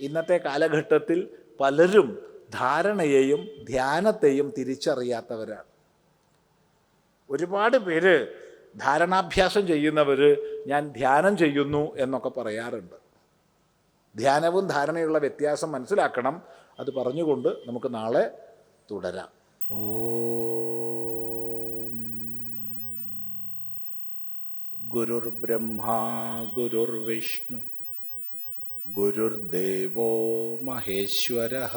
ഇന്നത്തെ കാലഘട്ടത്തിൽ പലരും ധാരണയെയും ധ്യാനത്തെയും തിരിച്ചറിയാത്തവരാണ്. ഒരുപാട് പേര് ധാരണാഭ്യാസം ചെയ്യുന്നവർ ഞാൻ ധ്യാനം ചെയ്യുന്നു എന്നൊക്കെ പറയാറുണ്ട്. ധ്യാനവും ധാരണയുള്ള വ്യത്യാസം മനസ്സിലാക്കണം. അത് പറഞ്ഞുകൊണ്ട് നമുക്ക് നാളെ തുടരാം. ഓം ഗുരുർബ്രഹ്മാ ഗുരുർവിഷ്ണു ഗുരുർദേവോ മഹേശ്വരഃ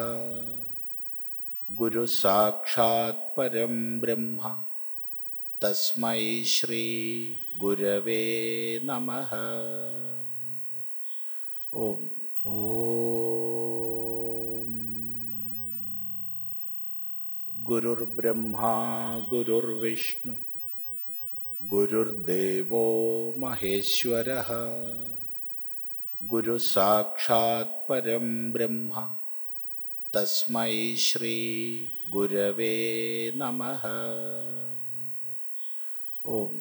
ഗുരു സാക്ഷാത് പരം ബ്രഹ്മ തസ്മൈ ശ്രീ ഗുരവേ നമഃ. ഓം ഓം ഗുരുർബ്രഹ്മാ ഗുരുർവിഷ്ണു ഗുരുർദേവോ മഹേശ്വരഃ ഗുരു സാക്ഷാത് പരം ബ്രഹ്മ തസ്മൈ ശ്രീ ഗുരവേ നമഃ. ഓം